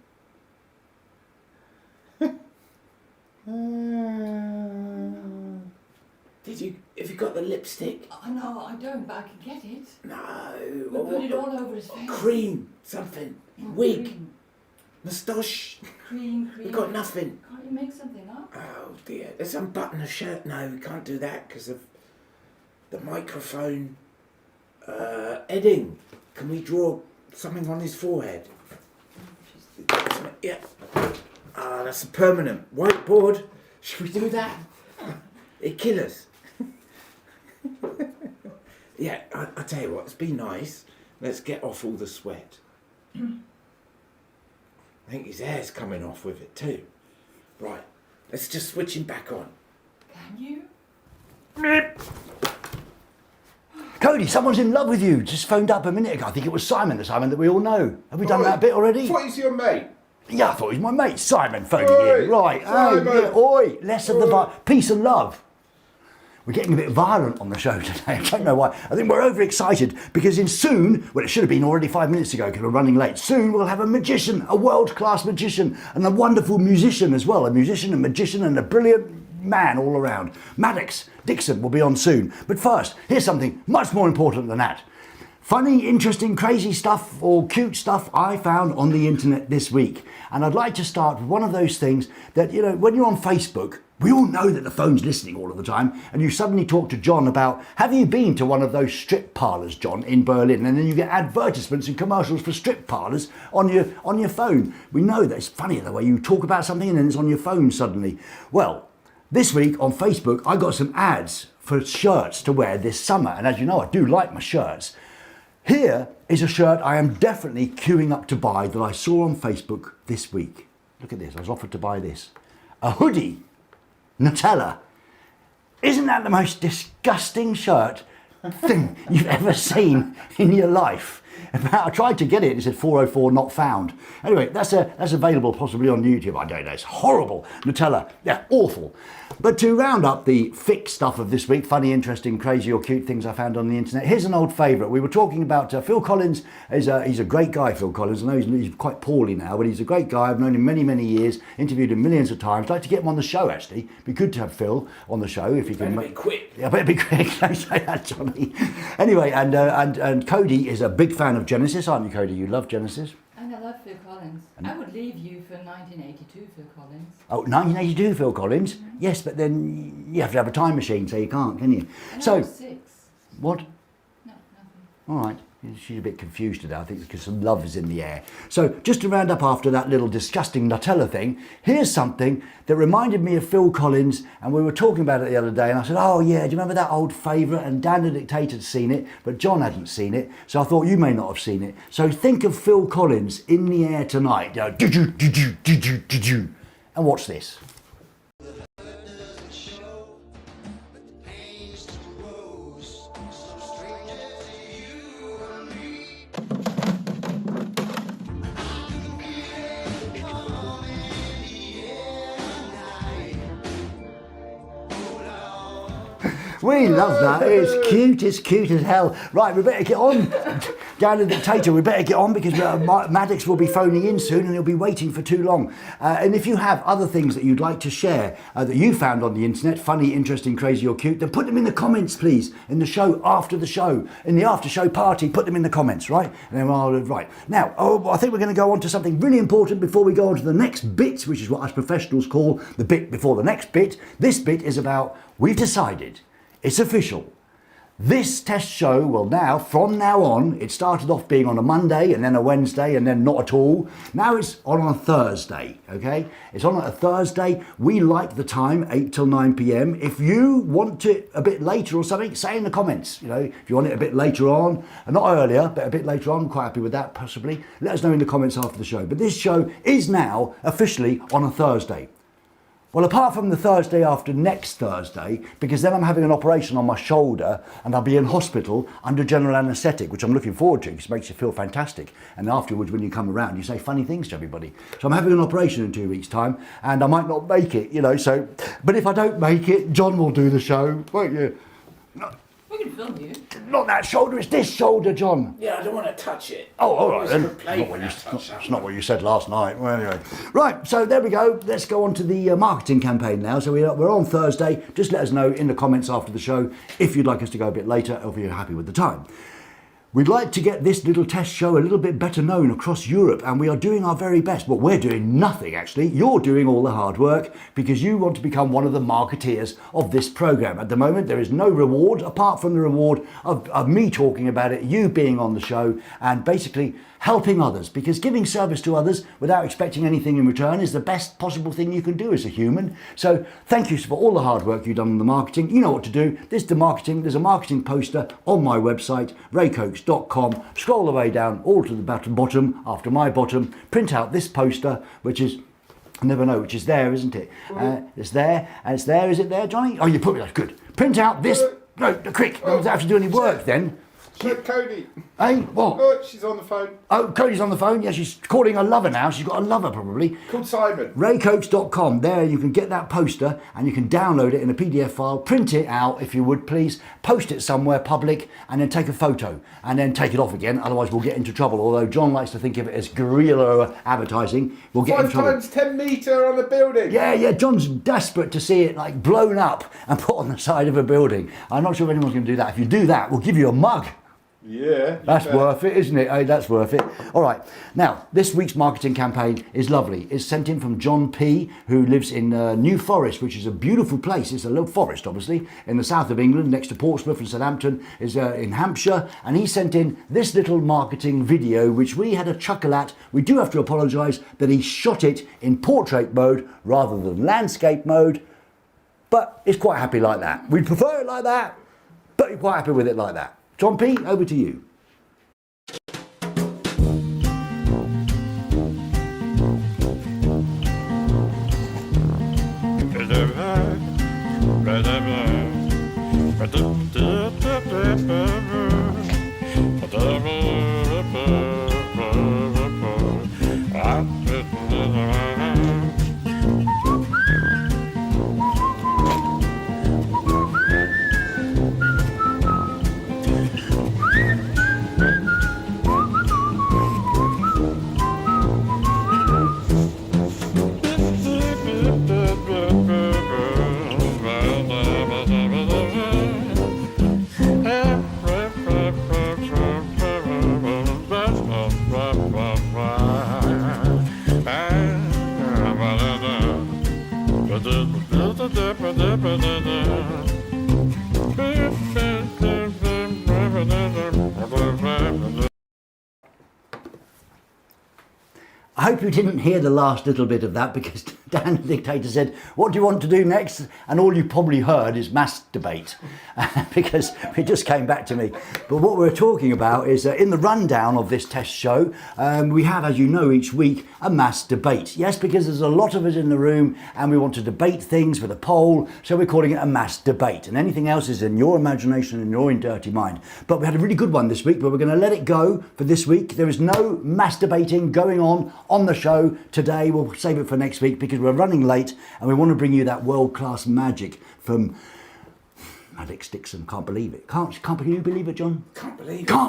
Have you got the lipstick? Oh, no, I don't, but I can get it. No. We'll put it all over his face. Cream, something. Wig. Cream. Moustache. Cream. We've got nothing. Can't you make something up? Oh dear. Let's unbutton a shirt. No, we can't do that because of the microphone. Edding. Can we draw something on his forehead? Yeah. That's a permanent whiteboard. Should we do that? It'd kill us. Yeah, I tell you what, it's been nice. Let's get off all the sweat. I think his hair's coming off with it too. Right, let's just switch him back on. Can you? Cody, someone's in love with you. Just phoned up a minute ago. I think it was Simon, the Simon that we all know. Have we done that bit already? What is your mate? Yeah, I thought he was my mate. Simon phoning Oi, in. Right. Simon. Oh, yeah. Oi, less of the peace and love. We're getting a bit violent on the show today. I don't know why. I think we're overexcited because soon, well, it should have been already 5 minutes ago because we're running late. Soon we'll have a magician, a world-class magician, and a wonderful musician as well. A musician, a magician, and a brilliant man all around. Maddox Dixon will be on soon. But first, here's something much more important than that. Funny, interesting, crazy stuff or cute stuff I found on the internet this week. And I'd like to start with one of those things that, you know, when you're on Facebook, we all know that the phone's listening all of the time, and you suddenly talk to John about, have you been to one of those strip parlours, John, in Berlin? And then you get advertisements and commercials for strip parlours on your phone. We know that it's funny the way you talk about something and then it's on your phone suddenly. Well, this week on Facebook, I got some ads for shirts to wear this summer. And as you know, I do like my shirts. Here is a shirt I am definitely queuing up to buy that I saw on Facebook this week. Look at this, I was offered to buy this. A hoodie, Nutella. Isn't that the most disgusting shirt thing you've ever seen in your life? I tried to get it, it said 404 not found. Anyway, that's available possibly on YouTube. I don't know, it's horrible. Nutella, yeah, awful. But to round up the fixed stuff of this week, funny, interesting, crazy or cute things I found on the internet, here's an old favourite. We were talking about Phil Collins. He's a great guy, Phil Collins. I know he's quite poorly now, but he's a great guy. I've known him many, many years, interviewed him millions of times. I'd like to get him on the show, actually. It'd be good to have Phil on the show if you can. Better be quick. Yeah, better be quick. Don't say that, Johnny. Anyway, and Cody is a big fan of Genesis, aren't you, Cody? You love Genesis? And I love Phil Collins. I would leave you for 1982 Phil Collins. Oh, 1982 Phil Collins? Mm-hmm. Yes, but then you have to have a time machine, so you can't, can you? And so, I was 6. What? No, nothing. All right. She's a bit confused today, I think, because some love is in the air. So just to round up after that little disgusting Nutella thing, here's something that reminded me of Phil Collins, and we were talking about it the other day, and I said, oh yeah, do you remember that old favourite? And Dan the Dictator had seen it, but John hadn't seen it, so I thought you may not have seen it. So think of Phil Collins in the air tonight, you know, and watch this. We love that. It's cute as hell. Right, we better get on. Dan the Dictator, we better get on because Maddox will be phoning in soon and he'll be waiting for too long. And if you have other things that you'd like to share that you found on the internet, funny, interesting, crazy or cute, then put them in the comments, please, in the show, after the show, in the after show party, put them in the comments, right? And then right. Now, I think we're going to go on to something really important before we go on to the next bit, which is what us professionals call the bit before the next bit. This bit is about, we've decided, it's official. This test show will now, from now on, it started off being on a Monday and then a Wednesday and then not at all. Now it's on a Thursday, okay? It's on a Thursday. We like the time, 8 till 9 p.m. If you want it a bit later or something, say in the comments, you know, if you want it a bit later on, and not earlier, but a bit later on, I'm quite happy with that possibly. Let us know in the comments after the show. But this show is now officially on a Thursday. Well, apart from the Thursday after next Thursday, because then I'm having an operation on my shoulder and I'll be in hospital under general anaesthetic, which I'm looking forward to because it makes you feel fantastic. And afterwards, when you come around, you say funny things to everybody. So I'm having an operation in 2 weeks' time and I might not make it, you know, so, but if I don't make it, John will do the show, won't you? We can film you. Not that shoulder, it's this shoulder, John. Yeah, I don't want to touch it. Oh, all right then. It's not what you said last night. Well, anyway. Right, so there we go. Let's go on to the marketing campaign now. So we're on Thursday. Just let us know in the comments after the show if you'd like us to go a bit later or if you're happy with the time. We'd like to get this little test show a little bit better known across Europe, and we are doing our very best. But we're doing nothing, actually. You're doing all the hard work because you want to become one of the marketeers of this programme. At the moment, there is no reward apart from the reward of me talking about it, you being on the show, and basically helping others, because giving service to others without expecting anything in return is the best possible thing you can do as a human. So thank you for all the hard work you've done on the marketing. You know what to do. There's a marketing poster on my website, raycokes.com. raycoats.com, scroll the way down all to the bottom, after my bottom, print out this poster, which is, I never know, which is there, isn't it? It's there, and it's there, is it there, Johnny? Oh, you put it, that's good. Print out this, no, quick, don't have to do any work then. Cody. Hey, what? Oh, she's on the phone. Oh, Cody's on the phone. Yeah, she's calling her lover now. She's got a lover probably. Called Simon. Raycoats.com. There you can get that poster and you can download it in a PDF file, print it out if you would please, post it somewhere public and then take a photo and then take it off again. Otherwise we'll get into trouble. Although John likes to think of it as guerrilla advertising. We'll get in trouble. 5 times 10 metre on a building. Yeah, John's desperate to see it like blown up and put on the side of a building. I'm not sure if anyone's going to do that. If you do that, we'll give you a mug. Yeah. That's worth it, isn't it? Hey, that's worth it. All right. Now, this week's marketing campaign is lovely. It's sent in from John P., who lives in New Forest, which is a beautiful place. It's a little forest, obviously, in the south of England, next to Portsmouth and Southampton, is in Hampshire. And he sent in this little marketing video, which we had a chuckle at. We do have to apologise that he shot it in portrait mode rather than landscape mode. But he's quite happy like that. We'd prefer it like that, but he's quite happy with it like that. John P., over to you. I hope you didn't hear the last little bit of that because Dan the Dictator said, what do you want to do next? And all you probably heard is mass debate because it just came back to me. But what we're talking about is in the rundown of this test show, we have, as you know, each week a mass debate. Yes, because there's a lot of us in the room and we want to debate things with a poll, so we're calling it a mass debate. And anything else is in your imagination and your dirty mind. But we had a really good one this week, but we're going to let it go for this week. There is no mass debating going on the show today. We'll save it for next week because we're running late and we want to bring you that world-class magic from Maddox Dixon. Can't believe it. Can't you believe it, John? Can't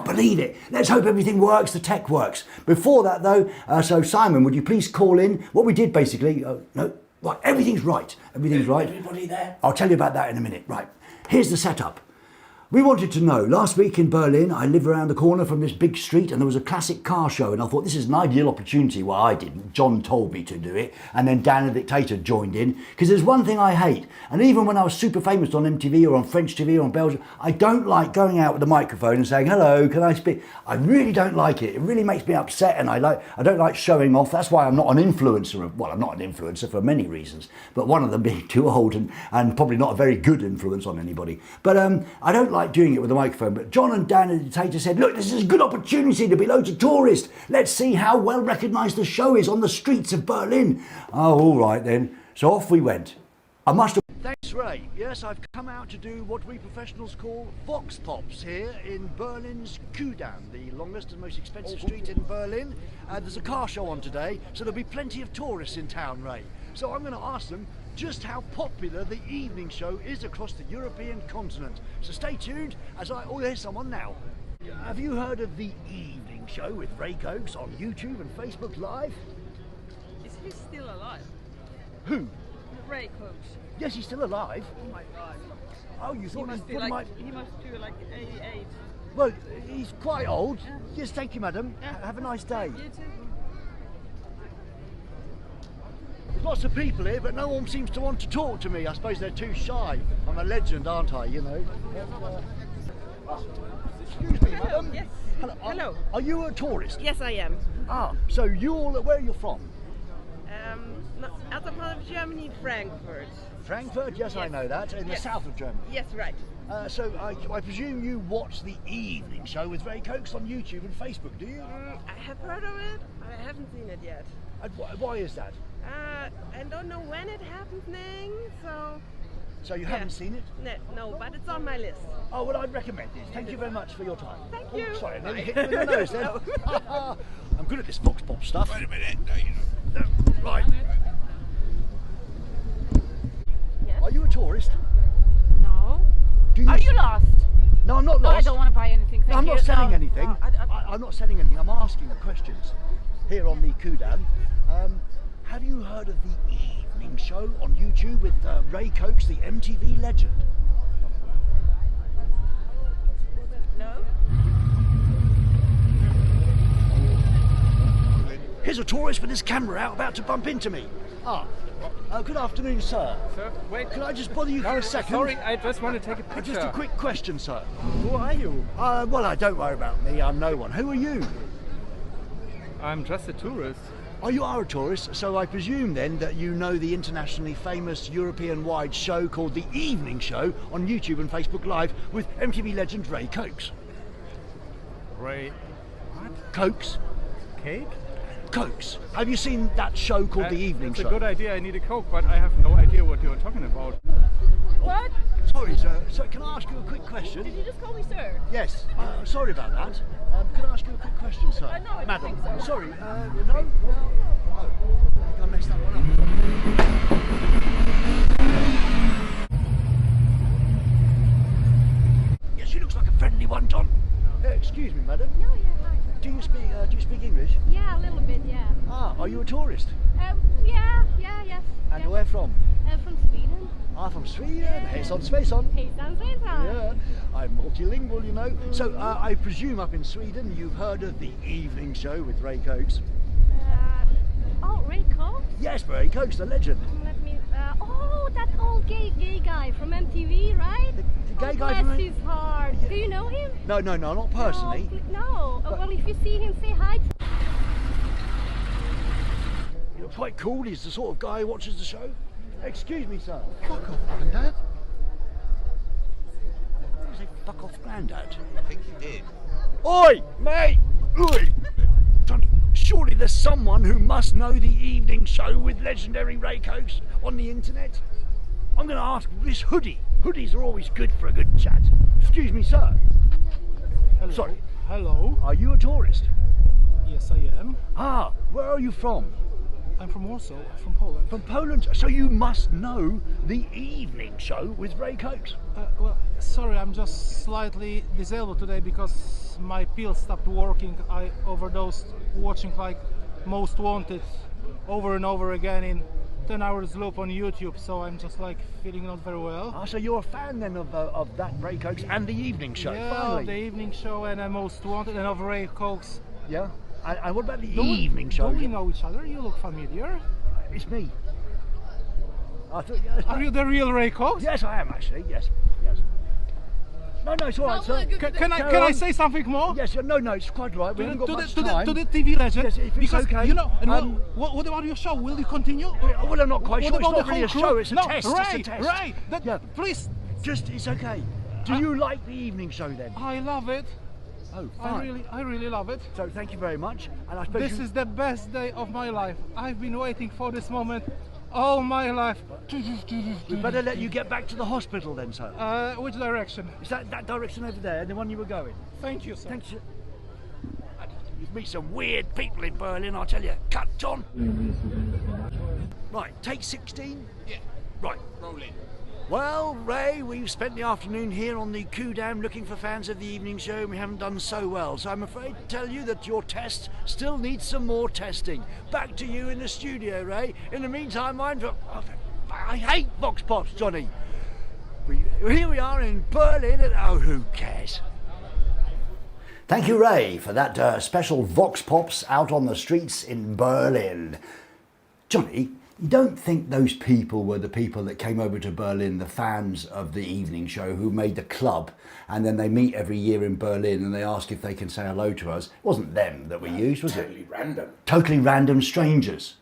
believe it. Let's hope everything works, the tech works. Before that though, so Simon, would you please call in? What we did basically, no, right, everything's right. Everything's right. Everybody there? I'll tell you about that in a minute. Right, here's the setup. We wanted to know, last week in Berlin, I live around the corner from this big street and there was a classic car show and I thought this is an ideal opportunity. Well, I didn't, John told me to do it and then Dan the Dictator joined in because there's one thing I hate, and even when I was super famous on MTV or on French TV or on Belgium, I don't like going out with the microphone and saying, hello, can I speak? I really don't like it. It really makes me upset and I don't like showing off. That's why I'm not an influencer. Well, I'm not an influencer for many reasons, but one of them being too old and probably not a very good influence on anybody. But I don't like doing it with the microphone. But John and Dan the Dictator said, look, this is a good opportunity to be loads of tourists. Let's see how well recognised the show is on the streets of Berlin. Oh, all right then. So off we went. I must have... Thanks, Ray. Yes, I've come out to do what we professionals call vox pops here in Berlin's Kudamm, the longest and most expensive street in Berlin. There's a car show on today, so there'll be plenty of tourists in town, Ray. So I'm going to ask them just how popular the evening show is across the European continent. So stay tuned as I... Oh, there's someone now. Have you heard of the evening show with Ray Coates on YouTube and Facebook Live? Is he still alive? Who? Ray Coates. Yes, he's still alive. Oh my God. Oh, you thought he must do like 88. Well, he's quite old. Yeah. Yes, thank you, madam. Yeah. Have a nice day. You too. There's lots of people here, but no one seems to want to talk to me. I suppose they're too shy. I'm a legend, aren't I, you know? Excuse me, Hello. madam. Yes. Hello. Hello. Are you a tourist? Yes, I am. Ah, so where are you from? Other part of Germany, Frankfurt. Frankfurt? Yes, I know that. In the south of Germany. Yes, right. So I presume you watch the evening show with Ray Coates on YouTube and Facebook, do you? I have heard of it, but I haven't seen it yet. And why is that? I don't know when it happening, so... So you haven't seen it? No, but it's on my list. Oh, well, I'd recommend it. Thank you very much for your time. Thank you. Sorry, I nearly hit you in the nose then. I'm good at this Vox Pop stuff. Wait a minute. No, right. Yes. Are you a tourist? No. Do you... Are you lost? No, I'm not No, lost. I don't want to buy anything. No, I'm Thank not you. selling No, anything. no, I'm not selling anything. I'm asking questions here on the Kudan. Have you heard of the evening show on YouTube with Ray Coates, the MTV legend? No. Here's a tourist with his camera out, about to bump into me. Good afternoon, sir. Sir, wait. Can I just bother you for a second? Sorry, I just want to take a picture. Just a quick question, sir. Who are you? Well, don't worry about me. I'm no one. Who are you? I'm just a tourist. Oh, you are a tourist, so I presume then that you know the internationally famous European-wide show called The Evening Show on YouTube and Facebook Live with MTV legend Ray Coates. Ray... What? Coates? Cake? Coates. Have you seen that show called The Evening It's Show? a good idea. I need a Coke, but I have no idea what you're talking about. What? Sorry, sir. So can I ask you a quick question? Did you just call me sir? Yes. Sorry about that. Can I ask you a quick question, sir? No, I don't Madam. think so. Sorry. No? Oh, I think I messed that one up. Yes, she looks like a friendly one, John. Excuse me, madam. Yeah, hi. Do you speak English? Yeah, a little bit, yeah. Are you a tourist? Yes. And where from? From Sweden. From Sweden. Hejsan svejsan. Hejsan svejsan. Yeah, I'm multilingual, you know. So I presume up in Sweden you've heard of the evening show with Ray Coates. Ray Coates? Yes, Ray Coates, the legend. Let me. That old gay guy from MTV, right? The gay guy bless from his heart. Do you know him? No, not personally. No. Well, if you see him, say hi. He looks quite cool. He's the sort of guy who watches the show. Excuse me, sir. Fuck off, Grandad. Did you say fuck off, Grandad? I think you did. Oi, mate! Oi! Johnny, surely there's someone who must know the evening show with legendary Ray Coates on the internet. I'm going to ask this hoodie. Hoodies are always good for a good chat. Excuse me, sir. Hello. Sorry. Hello. Are you a tourist? Yes, I am. Where are you from? I'm from Warsaw, from Poland. From Poland? So you must know the evening show with Ray Coates. Well, sorry, I'm just slightly disabled today because my pill stopped working. I overdosed watching like Most Wanted over and over again in 10 hours loop on YouTube, so I'm just like feeling not very well. So you're a fan then of that Ray Coates and the evening show, Yeah, finally. the evening show and Most Wanted and of Ray Coates. Yeah? And what about the evening show? Don't we know each other? You look familiar. It's me. I thought, Are you the real Ray Coates? Yes, I am actually. Yes. No, it's all right, sir. Can I say something more? Yes. No, it's quite all right. We haven't got much time. To the TV legend. Yes, if it's because okay. you know. And what about your show? Will you continue? Well, I'm not quite sure. It's What not about really the a whole show. crew? It's a No, test. Ray, It's a test. Ray, please. It's okay. Do you like the evening show then? I love it. Oh, fine. I really love it. So thank you very much. And I suppose This is the best day of my life. I've been waiting for this moment all my life. We better let you get back to the hospital then, sir. Which direction? Is that direction over there, the one you were going? Thank you, sir. Thanks. You meet some weird people in Berlin, I'll tell you. Cut, John. Right, take 16? Yeah. Right. Roll in. Well, Ray, we've spent the afternoon here on the Kudan looking for fans of the evening show and we haven't done so well. So I'm afraid to tell you that your test still needs some more testing. Back to you in the studio, Ray. In the meantime, I hate Vox Pops, Johnny. Here we are in Berlin and who cares? Thank you, Ray, for that special Vox Pops out on the streets in Berlin. Johnny, you don't think those people were the people that came over to Berlin, the fans of the evening show who made the club, and then they meet every year in Berlin and they ask if they can say hello to us? It wasn't them that we used, was it? Totally random. Totally random strangers.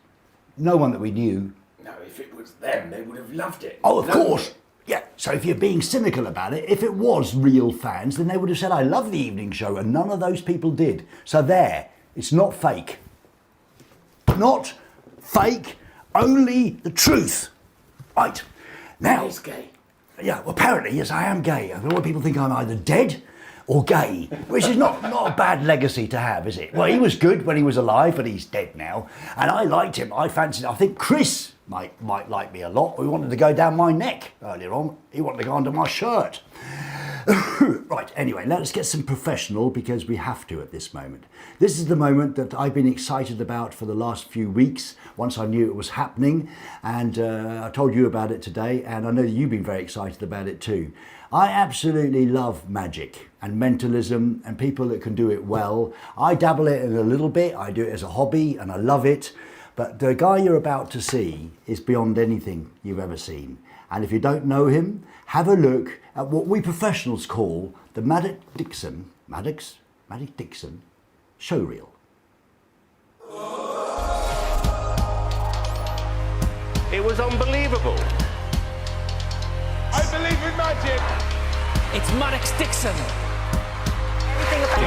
No one that we knew. No, if it was them, they would have loved it. Oh, of course. Yeah, so if you're being cynical about it, if it was real fans, then they would have said, I love the evening show, and none of those people did. So there, it's not fake. Not fake, only the truth. Right, now... He's gay. Yeah, well, apparently, yes, I am gay. A lot of people think I'm either dead or gay, which is not a bad legacy to have, is it? Well, he was good when he was alive, but he's dead now. And I liked him. I fancied, I think Chris might like me a lot. We wanted to go down my neck earlier on. He wanted to go under my shirt. Right, anyway, let's get some professional because we have to at this moment. This is the moment that I've been excited about for the last few weeks, once I knew it was happening, and I told you about it today, and I know you've been very excited about it too. I absolutely love magic and mentalism and people that can do it well. I dabble in it a little bit, I do it as a hobby and I love it, but the guy you're about to see is beyond anything you've ever seen. And if you don't know him, have a look at what we professionals call the Maddox Dixon showreel. It was unbelievable. I believe in magic. It's Maddox Dixon. Everything about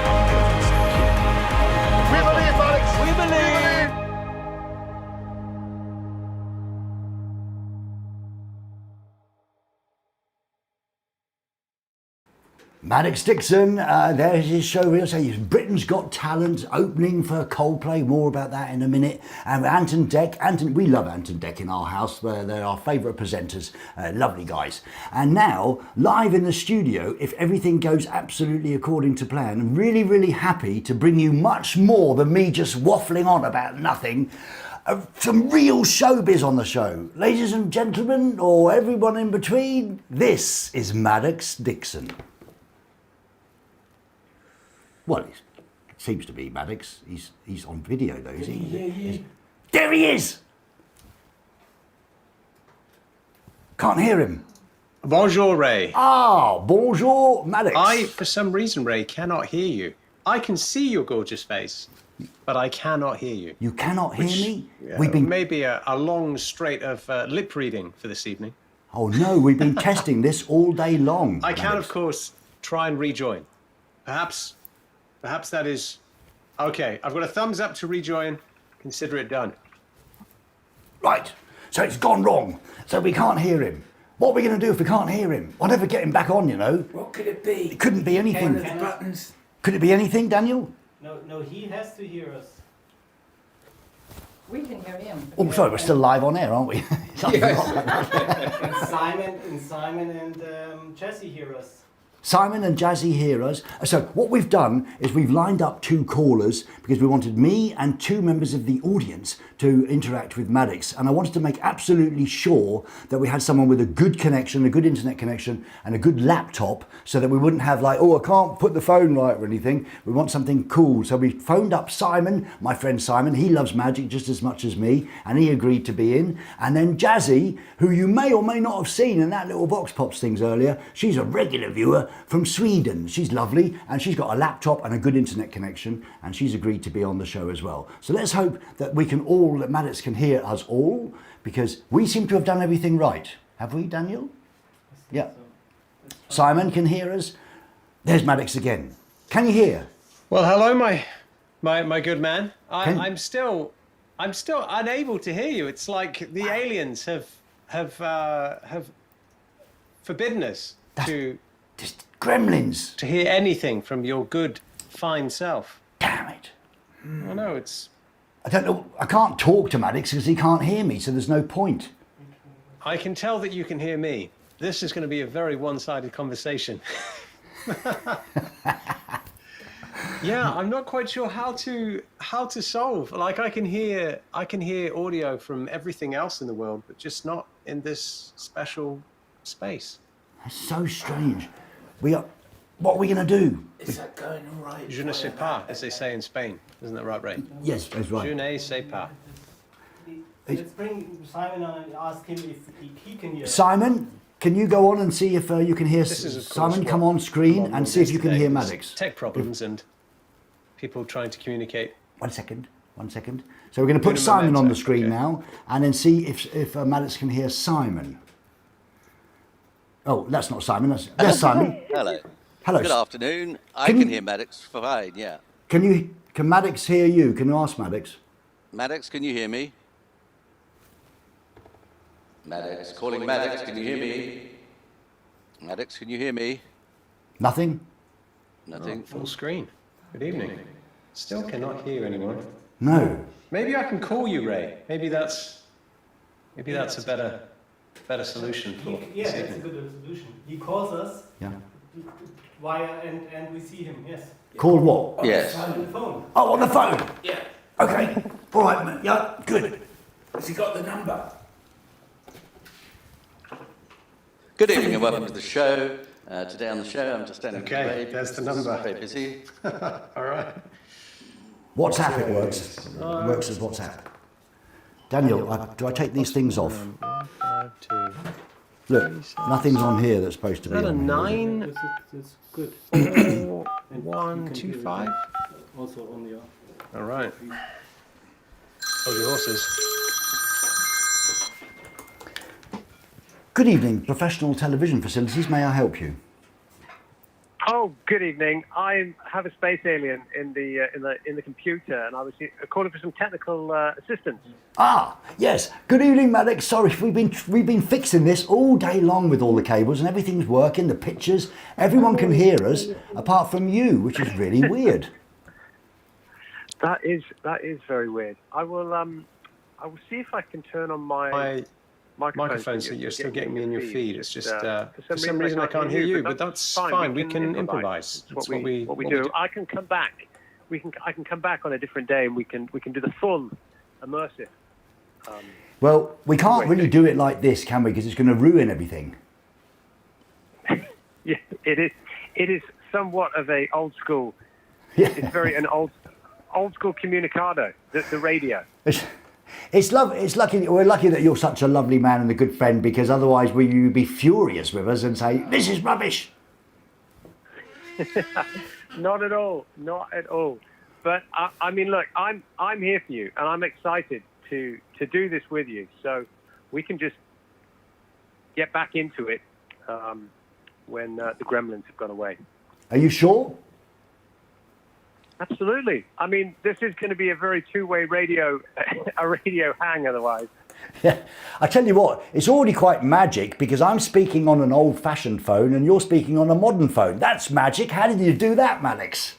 We believe, Maddox. We believe. Maddox Dixon, there's his showreel. So he's Britain's Got Talent, opening for Coldplay. More about that in a minute. And Anton Deck. We love Anton Deck in our house. They're our favourite presenters. Lovely guys. And now, live in the studio, if everything goes absolutely according to plan, I'm really, really happy to bring you much more than me just waffling on about nothing. Some real showbiz on the show. Ladies and gentlemen, or everyone in between, this is Maddox Dixon. Well, it seems to be Maddox. He's on video though, is he? Yeah. There he is! Can't hear him. Bonjour, Ray. Ah, bonjour, Maddox. I, for some reason, Ray, cannot hear you. I can see your gorgeous face, but I cannot hear you. You cannot hear me? We've been maybe a long straight of lip reading for this evening. Oh no, we've been testing this all day long. I can, of course, try and rejoin. Perhaps that is... Okay, I've got a thumbs up to rejoin. Consider it done. Right, so it's gone wrong. So we can't hear him. What are we going to do if we can't hear him? I'll never get him back on, you know. What could it be? It couldn't be anything. One of the buttons. Could it be anything, Daniel? No, he has to hear us. We can hear him. Oh, sorry, we're still live on air, aren't we? And Simon and Jesse hear us. Simon and Jazzy hear us. So what we've done is we've lined up two callers because we wanted me and two members of the audience to interact with Maddox. And I wanted to make absolutely sure that we had someone with a good connection, a good internet connection and a good laptop so that we wouldn't have like, oh, I can't put the phone right or anything. We want something cool. So we phoned up Simon, my friend Simon. He loves magic just as much as me and he agreed to be in. And then Jazzy, who you may or may not have seen in that little Vox Pops things earlier, she's a regular viewer from Sweden. She's lovely and she's got a laptop and a good internet connection and she's agreed to be on the show as well. So let's hope that we can all, that Maddox can hear us all because we seem to have done everything right. Have we, Daniel? Yeah. Simon can hear us. There's Maddox again. Can you hear? Well, hello, my good man. I'm still unable to hear you. It's like the aliens have forbidden us to... Just gremlins. To hear anything from your good, fine self. Damn it. I know, it's... I don't know, I can't talk to Maddox because he can't hear me, so there's no point. I can tell that you can hear me. This is going to be a very one-sided conversation. Yeah, I'm not quite sure how to solve. Like I can hear audio from everything else in the world, but just not in this special space. That's so strange. What are we going to do? Is that going all right? Je ne sais pas, as they say in Spain. Isn't that right, Ray? Yes, that's right. Je ne sais pas. Let's bring Simon on and ask him if he can hear. Simon, can you go on and see if you can hear Simon? Come on screen and see if you can hear Maddox. Tech problems and people trying to communicate. One second. So we're going to put Simon on the screen now and then see if Maddox can hear Simon. Oh, that's not Simon. That's Simon. Hello. Hello. Good afternoon. I can hear Maddox fine, yeah. Can Maddox hear you? Can you ask Maddox? Maddox, can you hear me? Maddox, calling Maddox, can you hear me? Maddox, can you hear me? Nothing? Nothing. Oh, full screen. Good evening. Still cannot hear anyone. No. Maybe I can call you, Ray. Maybe that's a better solution for Yeah, this that's a evening. good solution. He calls us Yeah. via and we see him. Yes. Call what? Yes. On the phone. Oh, on the phone. Yeah. Okay. All right, man. Yeah, good. Has he got the number? Good evening and welcome to the show. Today on the show, I'm just standing Okay, with Ray. there's the number. Very busy. All right. WhatsApp it works. It works as WhatsApp. Daniel, do I take these things off? 1, 5, 2. Look, nothing's on here that's supposed to Is be that a on here. 9? That's good. 4, 1, 2, 5. Also on the. All right. Hold your horses. Good evening, professional television facilities. May I help you? Oh, good evening. I have a space alien in the computer, and I was calling for some technical assistance. Ah, yes. Good evening, Maddox. Sorry, we've been fixing this all day long with all the cables and everything's working. The pictures, everyone can hear us apart from you, which is really weird. That is very weird. I will see if I can turn on my microphone so you're still getting me in your feed. It's just for some reason I can't hear you, but that's fine. We can improvise. That's what we do. I can come back. I can come back on a different day, and we can do the full immersive. Well, we can't really do it like this, can we? Because it's going to ruin everything. Yeah, it is. It is somewhat of a old school. Yeah. It's very an old school communicado. The radio. It's lucky. We're lucky that you're such a lovely man and a good friend, because otherwise you'd be furious with us and say this is rubbish. Not at all. Not at all. But I mean, look, I'm here for you, and I'm excited to do this with you. So we can just get back into it when the gremlins have gone away. Are you sure? Absolutely. I mean, this is going to be a very two-way radio hang otherwise. Yeah. I tell you what, it's already quite magic, because I'm speaking on an old-fashioned phone and you're speaking on a modern phone. That's magic. How did you do that, Maddox?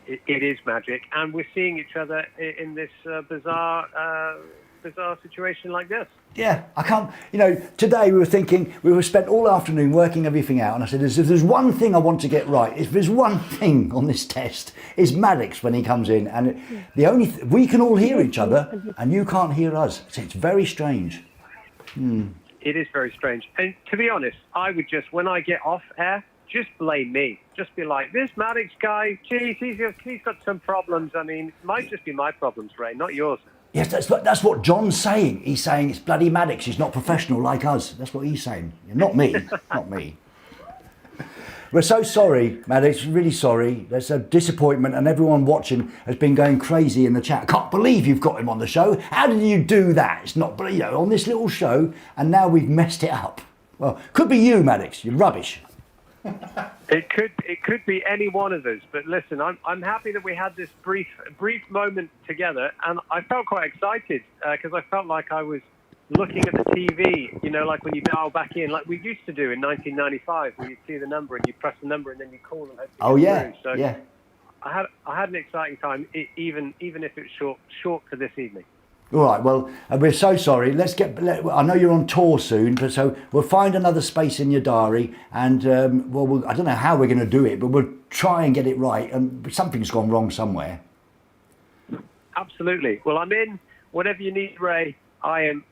It is magic, and we're seeing each other in this bizarre situation like this. Yeah, I can't, today we spent all afternoon working everything out, and I said, if there's one thing I want to get right, if there's one thing on this test, is Maddox when he comes in, and we can all hear each other, and you can't hear us. It's very strange. It is very strange. And to be honest, I would just, when I get off air, just blame me. Just be like, this Maddox guy, geez, he's got some problems. I mean, it might just be my problems, Ray, not yours. Yes, that's what John's saying. He's saying it's bloody Maddox. He's not professional like us. That's what he's saying. Not me. Not me. We're so sorry, Maddox. Really sorry. There's a disappointment, and everyone watching has been going crazy in the chat. I can't believe you've got him on the show. How did you do that? It's not, on this little show, and now we've messed it up. Well, could be you, Maddox. You're rubbish. It could be any one of us, but listen, I'm happy that we had this brief moment together, and I felt quite excited because I felt like I was looking at the TV, like when you dial back in, like we used to do in 1995, where you see the number and you press the number and then you call and hope it goes through. So yeah. I had an exciting time, even if it's short for this evening. All right, well, we're so sorry. I know you're on tour soon, so we'll find another space in your diary, and I don't know how we're going to do it, but we'll try and get it right. And something's gone wrong somewhere. Absolutely. Well, I'm in. Whatever you need, Ray, I'm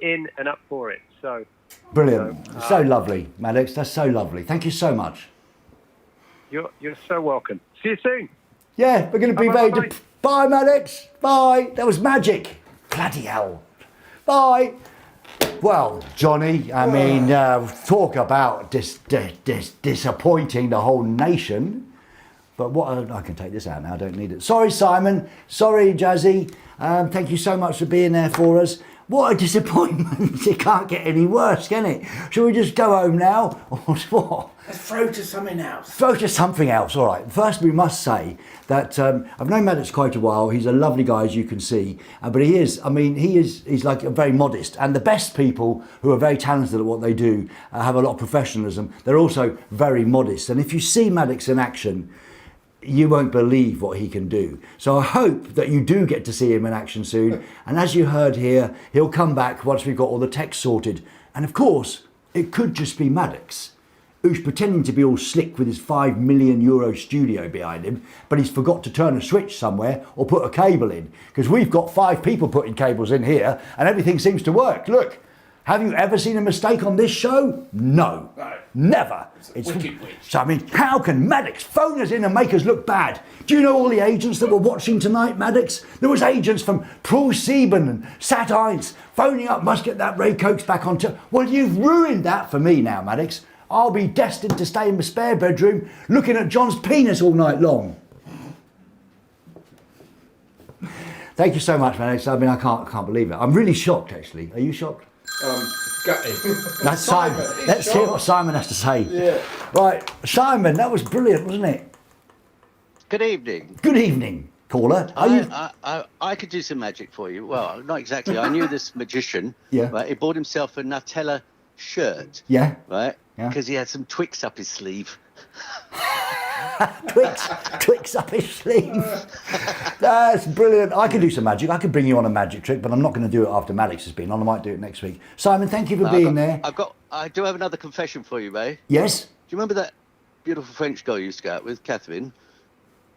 in and up for it. So brilliant. So lovely, Maddox. That's so lovely. Thank you so much. You're so welcome. See you soon. Yeah, we're going to be very. Bye, Maddox. Bye. That was magic. Bloody hell. Bye. Well, Johnny, I mean, talk about disappointing the whole nation. But I can take this out now. I don't need it. Sorry, Simon. Sorry, Jazzy. Thank you so much for being there for us. What a disappointment. It can't get any worse, can it? Shall we just go home now? Or what? Let's throw to something else. Throw to something else. All right. First, we must say that I've known Maddox quite a while. He's a lovely guy, as you can see. But he's like very modest. And the best people who are very talented at what they do have a lot of professionalism. They're also very modest. And if you see Maddox in action, you won't believe what he can do. So I hope that you do get to see him in action soon. And as you heard here, he'll come back once we've got all the text sorted. And of course, it could just be Maddox, who's pretending to be all slick with his €5 million studio behind him, but he's forgot to turn a switch somewhere or put a cable in. Because we've got 5 people putting cables in here and everything seems to work. Look, have you ever seen a mistake on this show? No. Never. It's wicked. So, I mean, how can Maddox phone us in and make us look bad? Do you know all the agents that were watching tonight, Maddox? There was agents from ProSieben and Sat1 phoning up, must get that Ray Cokes back on. Well, you've ruined that for me now, Maddox. I'll be destined to stay in my spare bedroom looking at John's penis all night long. Thank you so much, Maddox. I mean, I can't believe it. I'm really shocked, actually. Are you shocked? Gutted. That's Simon. Let's hear what Simon has to say. Yeah. Right, Simon, that was brilliant, wasn't it? Good evening. Good evening, caller. I could do some magic for you. Well, not exactly. I knew this magician. Yeah. Right. He bought himself a Nutella shirt. Yeah. Right. Yeah. Because he had some Twix up his sleeve. Twix up his sleeve. That's brilliant. I can do some magic. I could bring you on a magic trick, but I'm not going to do it after Maddox has been on. I might do it next week. Simon, thank you for being there. I do have another confession for you, Ray. Yes. Do you remember that beautiful French girl you used to go out with, Catherine?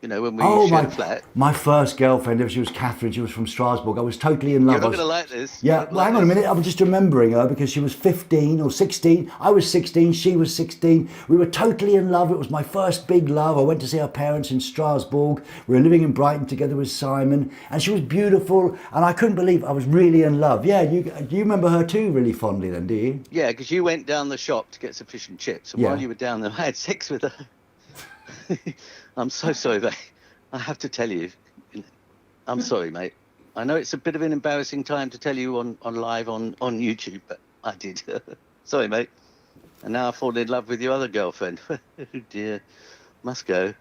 You know, when we shared a flat. My first girlfriend, she was Catherine, she was from Strasbourg. I was totally in love. You're not going to like this. Yeah, well, hang on a minute. I'm just remembering her because she was 15 or 16. I was 16, she was 16. We were totally in love. It was my first big love. I went to see her parents in Strasbourg. We were living in Brighton together with Simon. And she was beautiful. And I couldn't believe I was really in love. Yeah, you remember her too really fondly then, do you? Yeah, because you went down the shop to get some fish and chips. And while you were down there, I had sex with her. I'm so sorry, mate. I have to tell you. I'm sorry, mate. I know it's a bit of an embarrassing time to tell you on live on YouTube, but I did. Sorry, mate. And now I've fallen in love with your other girlfriend. Oh, dear. Must go.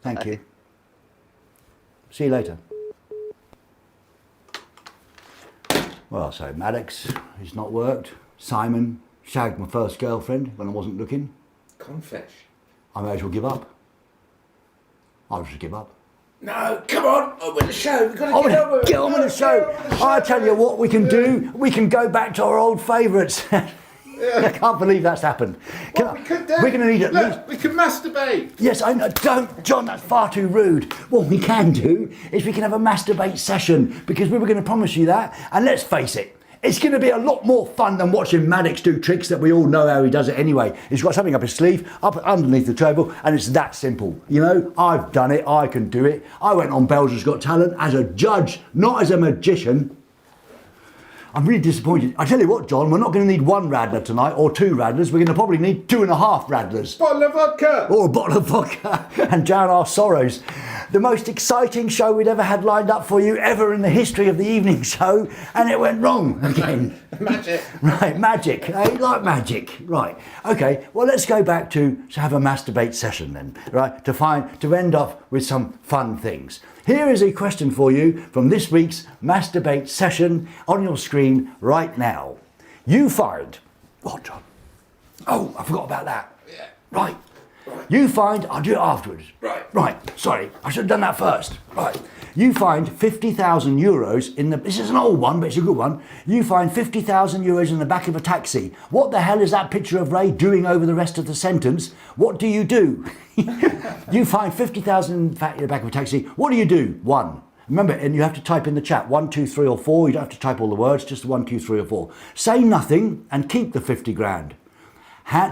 Thank you. See you later. Well, so Maddox, he's not worked. Simon shagged my first girlfriend when I wasn't looking. Confess. I may as well give up. I'll just give up. No, come on, on with the show. We've got to get on with the show. I tell you what we can do. We can go back to our old favourites. I can't believe that's happened. We could do. We're going to need at least. We can masturbate. Yes, I know. Don't, John. That's far too rude. What we can do is we can have a masturbate session because we were going to promise you that. And let's face it. It's going to be a lot more fun than watching Maddox do tricks that we all know how he does it anyway. He's got something up his sleeve, up underneath the table, and it's that simple. You know, I've done it, I can do it. I went on Belgium's Got Talent as a judge, not as a magician. I'm really disappointed. I tell you what, John, we're not going to need 1 Radler tonight or 2 Radlers. We're going to probably need 2.5 Radlers. Bottle of vodka. Or a bottle of vodka and drown our sorrows. The most exciting show we'd ever had lined up for you ever in the history of the evening show, and it went wrong again. Magic. Right, magic. You like magic. Right. Okay, well, let's go back to have a masturbate session then, right? To end off with some fun things. Here is a question for you from this week's masturbate session on your screen right now. You find... What, John? Oh, I forgot about that. Yeah. Right. You find... I'll do it afterwards. Right. Sorry, I should have done that first. Right. You find 50,000 euros in the... This is an old one, but it's a good one. You find 50,000 euros in the back of a taxi. What the hell is that picture of Ray doing over the rest of the sentence? What do you do? You find 50,000 in the back of a taxi. What do you do? 1. Remember, and you have to type in the chat 1, 2, 3 or 4. You don't have to type all the words, just 1, 2, 3 or 4. Say nothing and keep the 50 grand.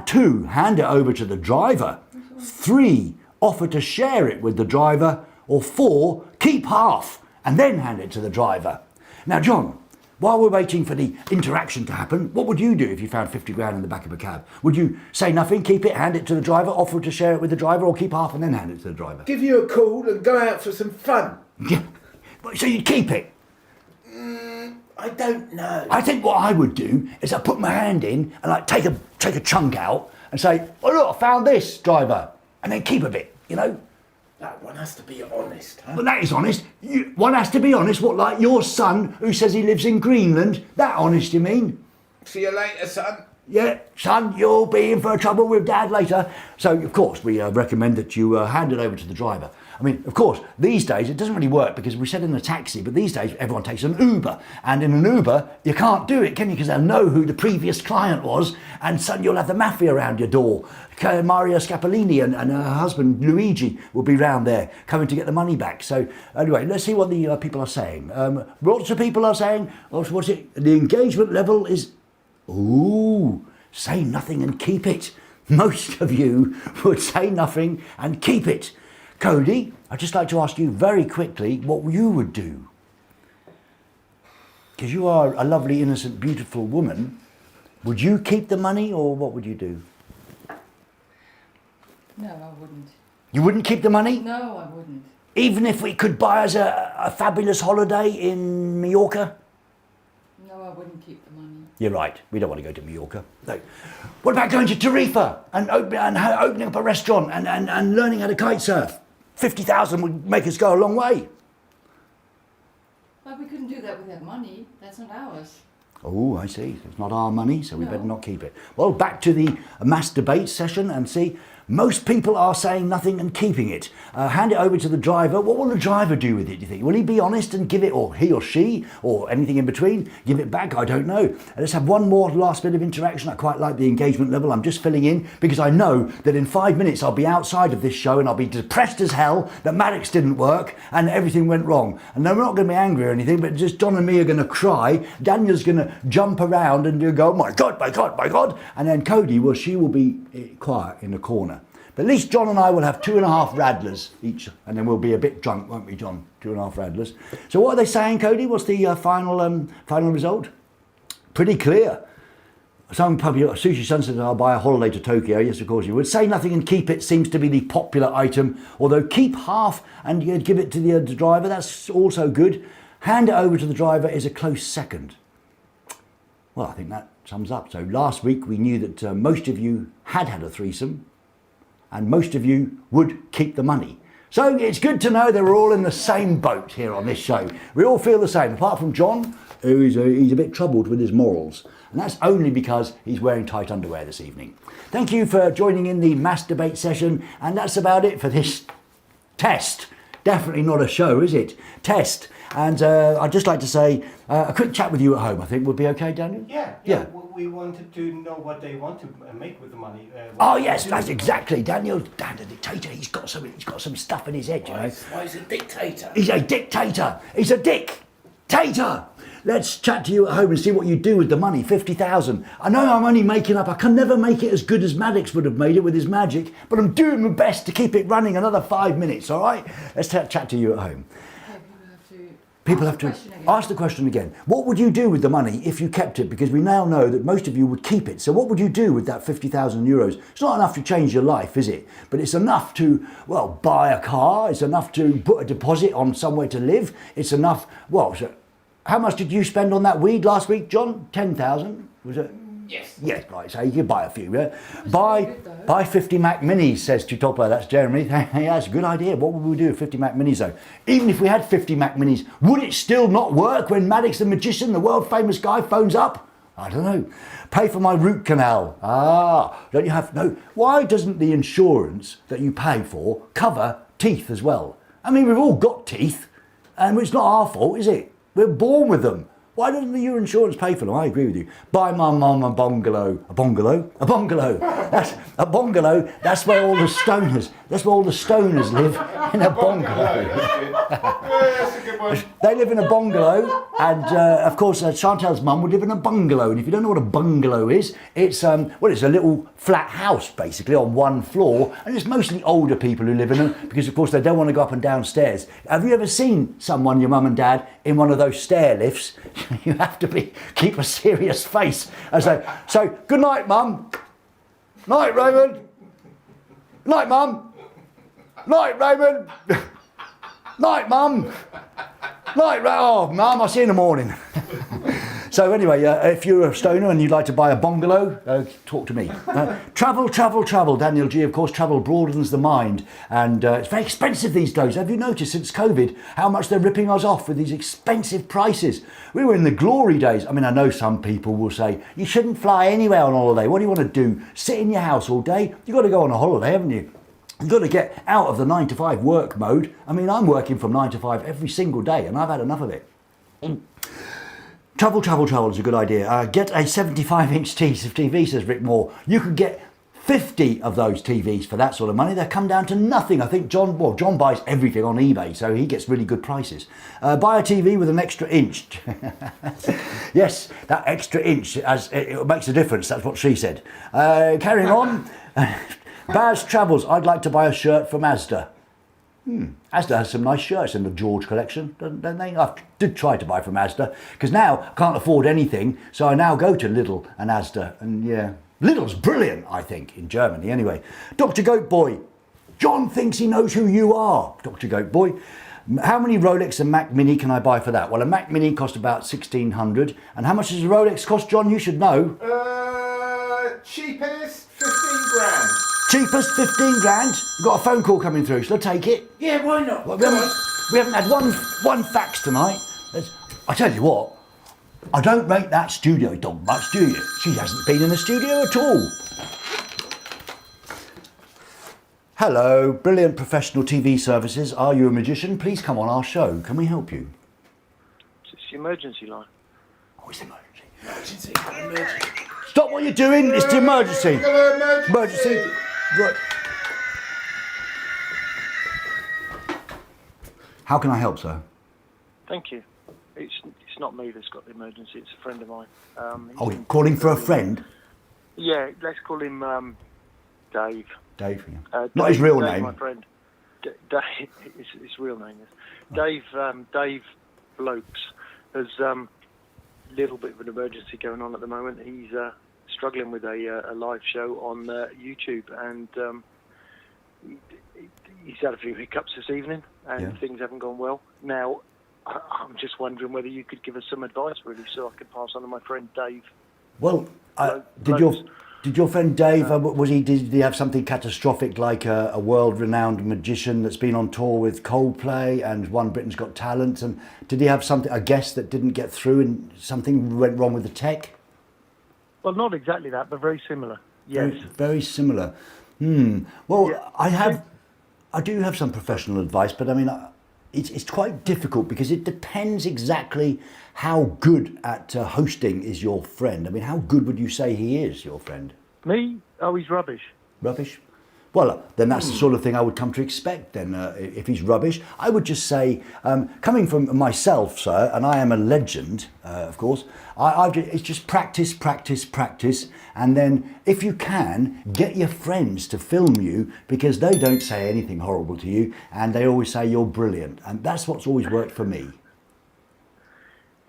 2, hand it over to the driver. 3, offer to share it with the driver. Or 4, keep half and then hand it to the driver. Now, John, while we're waiting for the interaction to happen, what would you do if you found 50 grand in the back of a cab? Would you say nothing, keep it, hand it to the driver, offer to share it with the driver, or keep half and then hand it to the driver? Give you a call and go out for some fun. Yeah. So you'd keep it? I don't know. I think what I would do is I'd put my hand in and like take a chunk out and say, oh look, I found this, driver, and then keep a bit, you know? That one has to be honest, huh? But that is honest. One has to be honest. What, like your son who says he lives in Greenland? That honest, you mean? See you later, son. Yeah, son, you'll be in for trouble with Dad later. So, of course, we recommend that you hand it over to the driver. I mean, of course, these days it doesn't really work because we said in a taxi, but these days everyone takes an Uber. And in an Uber, you can't do it, can you? Because they'll know who the previous client was. And son, you'll have the mafia around your door. Maria Scapolini and her husband Luigi will be round there coming to get the money back. So anyway, let's see what the people are saying. Lots of people are saying, what's it? The engagement level is, ooh, say nothing and keep it. Most of you would say nothing and keep it. Cody, I'd just like to ask you very quickly what you would do. Because you are a lovely, innocent, beautiful woman. Would you keep the money or what would you do? No, I wouldn't. You wouldn't keep the money? No, I wouldn't. Even if we could buy us a fabulous holiday in Mallorca? No, I wouldn't keep the money. You're right. We don't want to go to Mallorca. No. What about going to Tarifa and opening up a restaurant and learning how to kite surf? 50,000 would make us go a long way. But we couldn't do that with that money. That's not ours. Oh, I see. It's not our money, so we better not keep it. Well, back to the mass debate session and see. Most people are saying nothing and keeping it. Hand it over to the driver. What will the driver do with it, do you think? Will he be honest and give it, or he or she, or anything in between, give it back? I don't know. Let's have one more last bit of interaction. I quite like the engagement level. I'm just filling in because I know that in 5 minutes I'll be outside of this show and I'll be depressed as hell that Maddox didn't work and everything went wrong. And then we're not going to be angry or anything, but just John and me are going to cry. Daniel's going to jump around and go, my God, my God, my God. And then Cody, well, she will be quiet in the corner. But at least John and I will have 2.5 radlers each, and then we'll be a bit drunk, won't we, John? 2.5 radlers. So what are they saying, Cody? What's the final result? Pretty clear. Some probably, Sushi Sun said, I'll buy a holiday to Tokyo. Yes, of course you would. Say nothing and keep it seems to be the popular item, although keep half and give it to the driver, that's also good. Hand it over to the driver is a close second. Well, I think that sums up. So last week we knew that most of you had a threesome, and most of you would keep the money. So it's good to know that we're all in the same boat here on this show. We all feel the same, apart from John, who is he's a bit troubled with his morals. And that's only because he's wearing tight underwear this evening. Thank you for joining in the mass debate session. And that's about it for this test. Definitely not a show, is it? Test. And I'd just like to say a quick chat with you at home, I think, would be okay, Daniel? Yeah. We wanted to know what they want to make with the money. Oh yes, that's exactly. Daniel's the dictator. He's got some stuff in his head, you know. Why is he a dictator? He's a dictator. He's a dictator. Let's chat to you at home and see what you do with the money, 50,000. I know I'm only making up. I can never make it as good as Maddox would have made it with his magic, but I'm doing my best to keep it running another 5 minutes, all right? Let's chat to you at home. People have to ask the question again. What would you do with the money if you kept it? Because we now know that most of you would keep it. So what would you do with that 50,000 euros? It's not enough to change your life, is it? But it's enough to, well, buy a car. It's enough to put a deposit on somewhere to live. It's enough, well, so how much did you spend on that weed last week, John? 10,000? Was it? Yes. Yes, right, so you could buy a few, yeah? Buy 50 Mac Minis, says Tutopa, that's Jeremy. Hey, that's a good idea. What would we do with 50 Mac Minis, though? Even if we had 50 Mac Minis, would it still not work when Maddox the magician, the world-famous guy, phones up? I don't know. Pay for my root canal. Don't you have... No. Why doesn't the insurance that you pay for cover teeth as well? I mean, we've all got teeth, and it's not our fault, is it? We're born with them. Why doesn't your insurance pay for them? I agree with you. Buy my mum a bungalow. A bungalow? A bungalow. That's a bungalow. That's where all the stoners. That's where all the stoners live, in a bungalow. That's a good one. They live in a bungalow, and of course Chantal's mum would live in a bungalow. And if you don't know what a bungalow is, it's it's a little flat house basically on one floor, and it's mostly older people who live in them because of course they don't want to go up and down stairs. Have you ever seen someone, your mum and dad, in one of those stair lifts? You have to keep a serious face. So good night, mum. Night, Raymond. Night, mum. Night, Raymond. Night, mum. Night, oh, mum, I'll see you in the morning. So anyway, if you're a stoner and you'd like to buy a bungalow, talk to me. Travel, travel, travel. Daniel G, of course, travel broadens the mind. And it's very expensive these days. Have you noticed since COVID how much they're ripping us off with these expensive prices? We were in the glory days. I mean, I know some people will say, you shouldn't fly anywhere on holiday. What do you want to do? Sit in your house all day? You've got to go on a holiday, haven't you? You've got to get out of the 9 to 5 work mode. I mean, I'm working from 9 to 5 every single day and I've had enough of it. Travel, travel, travel is a good idea. Get a 75-inch TV, says Rick Moore. You could get 50 of those TVs for that sort of money. They'll come down to nothing. I think John buys everything on eBay, so he gets really good prices. Buy a TV with an extra inch. Yes, that extra inch, it makes a difference. That's what she said. Carrying on. Baz Travels. I'd like to buy a shirt from Asda. Asda has some nice shirts in the George collection, don't they? I did try to buy from Asda, because now I can't afford anything, so I now go to Lidl and Asda, and yeah, Lidl's brilliant, I think, in Germany anyway. Dr. Goat Boy, John thinks he knows who you are, Dr. Goat Boy. How many Rolex and Mac Mini can I buy for that? Well, a Mac Mini cost about 1,600, and how much does a Rolex cost, John? You should know. Cheapest, 15 grand. Cheapest, 15 grand. We've got a phone call coming through. Shall I take it? Yeah, why not? Well, we haven't had one fax tonight. I tell you what, I don't rate that studio dog much, do you? She hasn't been in the studio at all. Hello, brilliant professional TV services. Are you a magician? Please come on our show. Can we help you? It's the emergency line. Oh, it's emergency. Emergency. Stop what you're doing. It's the emergency. Emergency. Right. How can I help, sir? Thank you. It's not me that's got the emergency. It's a friend of mine. You're calling for a friend? Yeah, let's call him Dave. Dave, yeah. Not his real name. My friend. Dave. His real name is Dave. Dave Blokes has a little bit of an emergency going on at the moment. He's struggling with a live show on YouTube, and he's had a few hiccups this evening, and things haven't gone well. Now, I'm just wondering whether you could give us some advice, really, so I could pass on to my friend Dave. Well, did your friend Dave, did he have something catastrophic like a world-renowned magician that's been on tour with Coldplay and won Britain's Got Talent? And did he have a guest that didn't get through and something went wrong with the tech? Well, not exactly that, but very similar. Yes. Very similar. Well, yeah. I do have some professional advice, but I mean, it's quite difficult because it depends exactly how good at hosting is your friend. I mean, how good would you say he is, your friend? Me? Oh, he's rubbish. Rubbish? Well, then that's the sort of thing I would come to expect then, if he's rubbish. I would just say, coming from myself, sir, and I am a legend, of course, it's just practice, practice, practice, and then if you can, get your friends to film you, because they don't say anything horrible to you, and they always say you're brilliant, and that's what's always worked for me.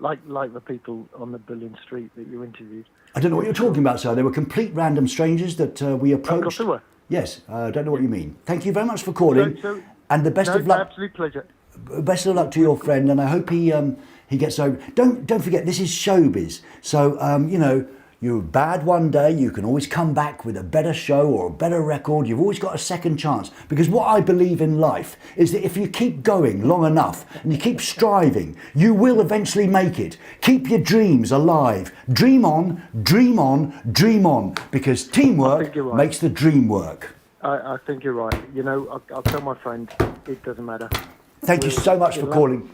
Like the people on the Brilliant Street that you interviewed. I don't know what you're talking about, sir. They were complete random strangers that we approached. Of course they were. Yes, I don't know what you mean. Thank you very much for calling, and the best of luck. Absolute pleasure. Best of luck to your friend, and I hope he gets over. Don't forget, this is showbiz. So you know, you're bad one day, you can always come back with a better show or a better record. You've always got a second chance, because what I believe in life is that if you keep going long enough and you keep striving, you will eventually make it. Keep your dreams alive. Dream on, dream on, dream on, because teamwork makes the dream work. I think you're right. You know, I'll tell my friend, it doesn't matter. Thank you so much for calling.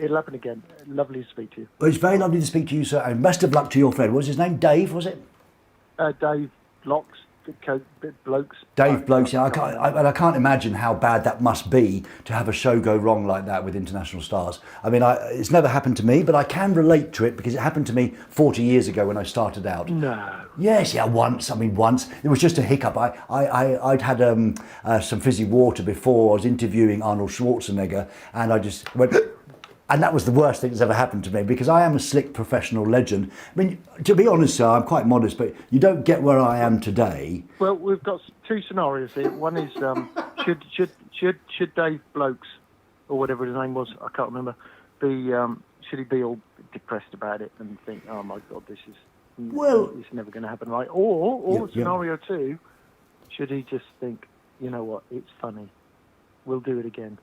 It'll happen again. Lovely to speak to you. Well, it's very lovely to speak to you, sir, and best of luck to your friend. What was his name? Dave, was it? Dave Blokes. Blokes. Dave Blokes, yeah. I can't imagine how bad that must be to have a show go wrong like that with international stars. I mean, it's never happened to me, but I can relate to it because it happened to me 40 years ago when I started out. No. Yes, yeah, once. It was just a hiccup. I'd had some fizzy water before. I was interviewing Arnold Schwarzenegger, and I just went... And that was the worst thing that's ever happened to me, because I am a slick professional legend. I mean, to be honest, sir, I'm quite modest, but you don't get where I am today. Well, we've got two scenarios here. One is should Dave Blokes, or whatever his name was, I can't remember, should he be all depressed about it and think, oh my God, this is it's never going to happen, right? Or scenario two, should he just think, you know what, it's funny, we'll do it again.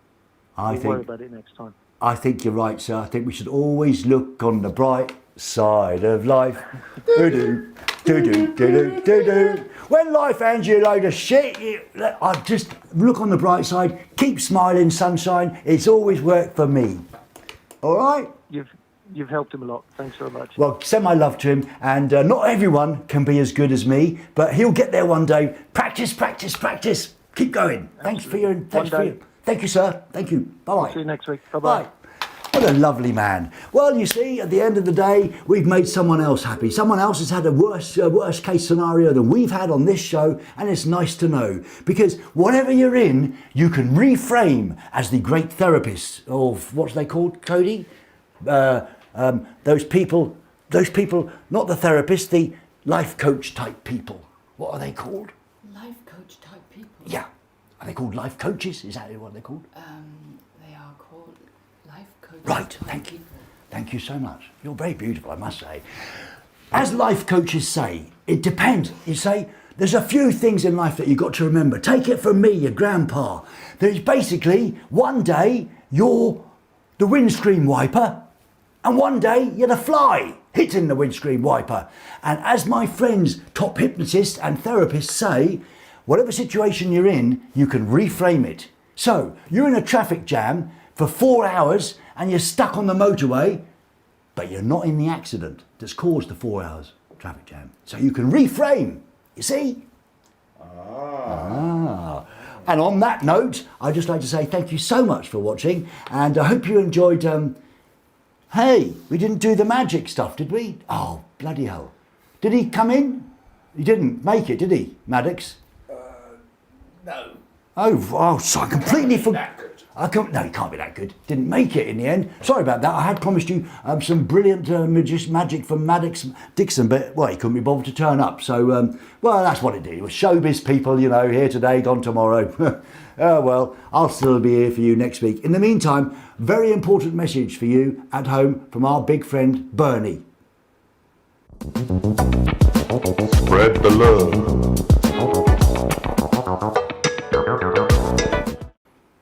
We'll worry about it next time. I think you're right, sir. I think we should always look on the bright side of life. Do-do, do-do, do-do, do-do. When life hands you a load of shit, I just look on the bright side, keep smiling, sunshine. It's always worked for me. All right? You've helped him a lot. Thanks very much. Well, send my love to him. And not everyone can be as good as me, but he'll get there one day. Practice, practice, practice. Keep going. Absolutely. Thank you, sir. Thank you. Bye-bye. See you next week. Bye-bye. Bye. What a lovely man. Well, you see, at the end of the day, we've made someone else happy. Someone else has had a worse case scenario than we've had on this show, and it's nice to know. Because whatever you're in, you can reframe as the great therapists of, what's they called, Cody? Those people, not the therapists, the life coach type people. What are they called? Life coach type people? Yeah. Are they called life coaches? Is that what they're called? They are called life coaches. Right, thank you. Thank you so much. You're very beautiful, I must say. As life coaches say, it depends. You say, there's a few things in life that you've got to remember. Take it from me, your grandpa. There's basically, one day, you're the windscreen wiper, and one day, you're the fly hitting the windscreen wiper. And as my friends, top hypnotists and therapists say, whatever situation you're in, you can reframe it. So, you're in a traffic jam for 4 hours and you're stuck on the motorway, but you're not in the accident that's caused the 4 hours traffic jam. So you can reframe, you see? And on that note, I'd just like to say thank you so much for watching, and I hope you enjoyed, hey, we didn't do the magic stuff, did we? Oh, bloody hell. Did he come in? He didn't make it, did he, Maddox? No. Oh, so I completely forgot. No, he can't be that good. Didn't make it in the end. Sorry about that. I had promised you some brilliant magic from Maddox Dixon, but, well, he couldn't be bothered to turn up. So, well, that's what it is. It was showbiz people, you know, here today, gone tomorrow. Oh, well, I'll still be here for you next week. In the meantime, very important message for you at home from our big friend, Bernie. Spread the love.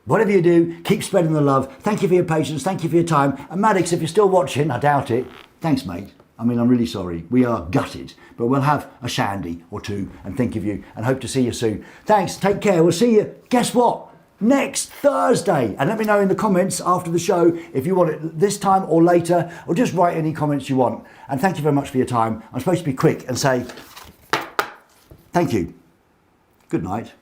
Whatever you do, keep spreading the love. Thank you for your patience. Thank you for your time. And Maddox, if you're still watching, I doubt it. Thanks, mate. I mean, I'm really sorry. We are gutted. But we'll have a shandy or two and think of you and hope to see you soon. Thanks. Take care. We'll see you. Guess what? Next Thursday. And let me know in the comments after the show if you want it this time or later, or just write any comments you want. And thank you very much for your time. I'm supposed to be quick and say thank you. Good night.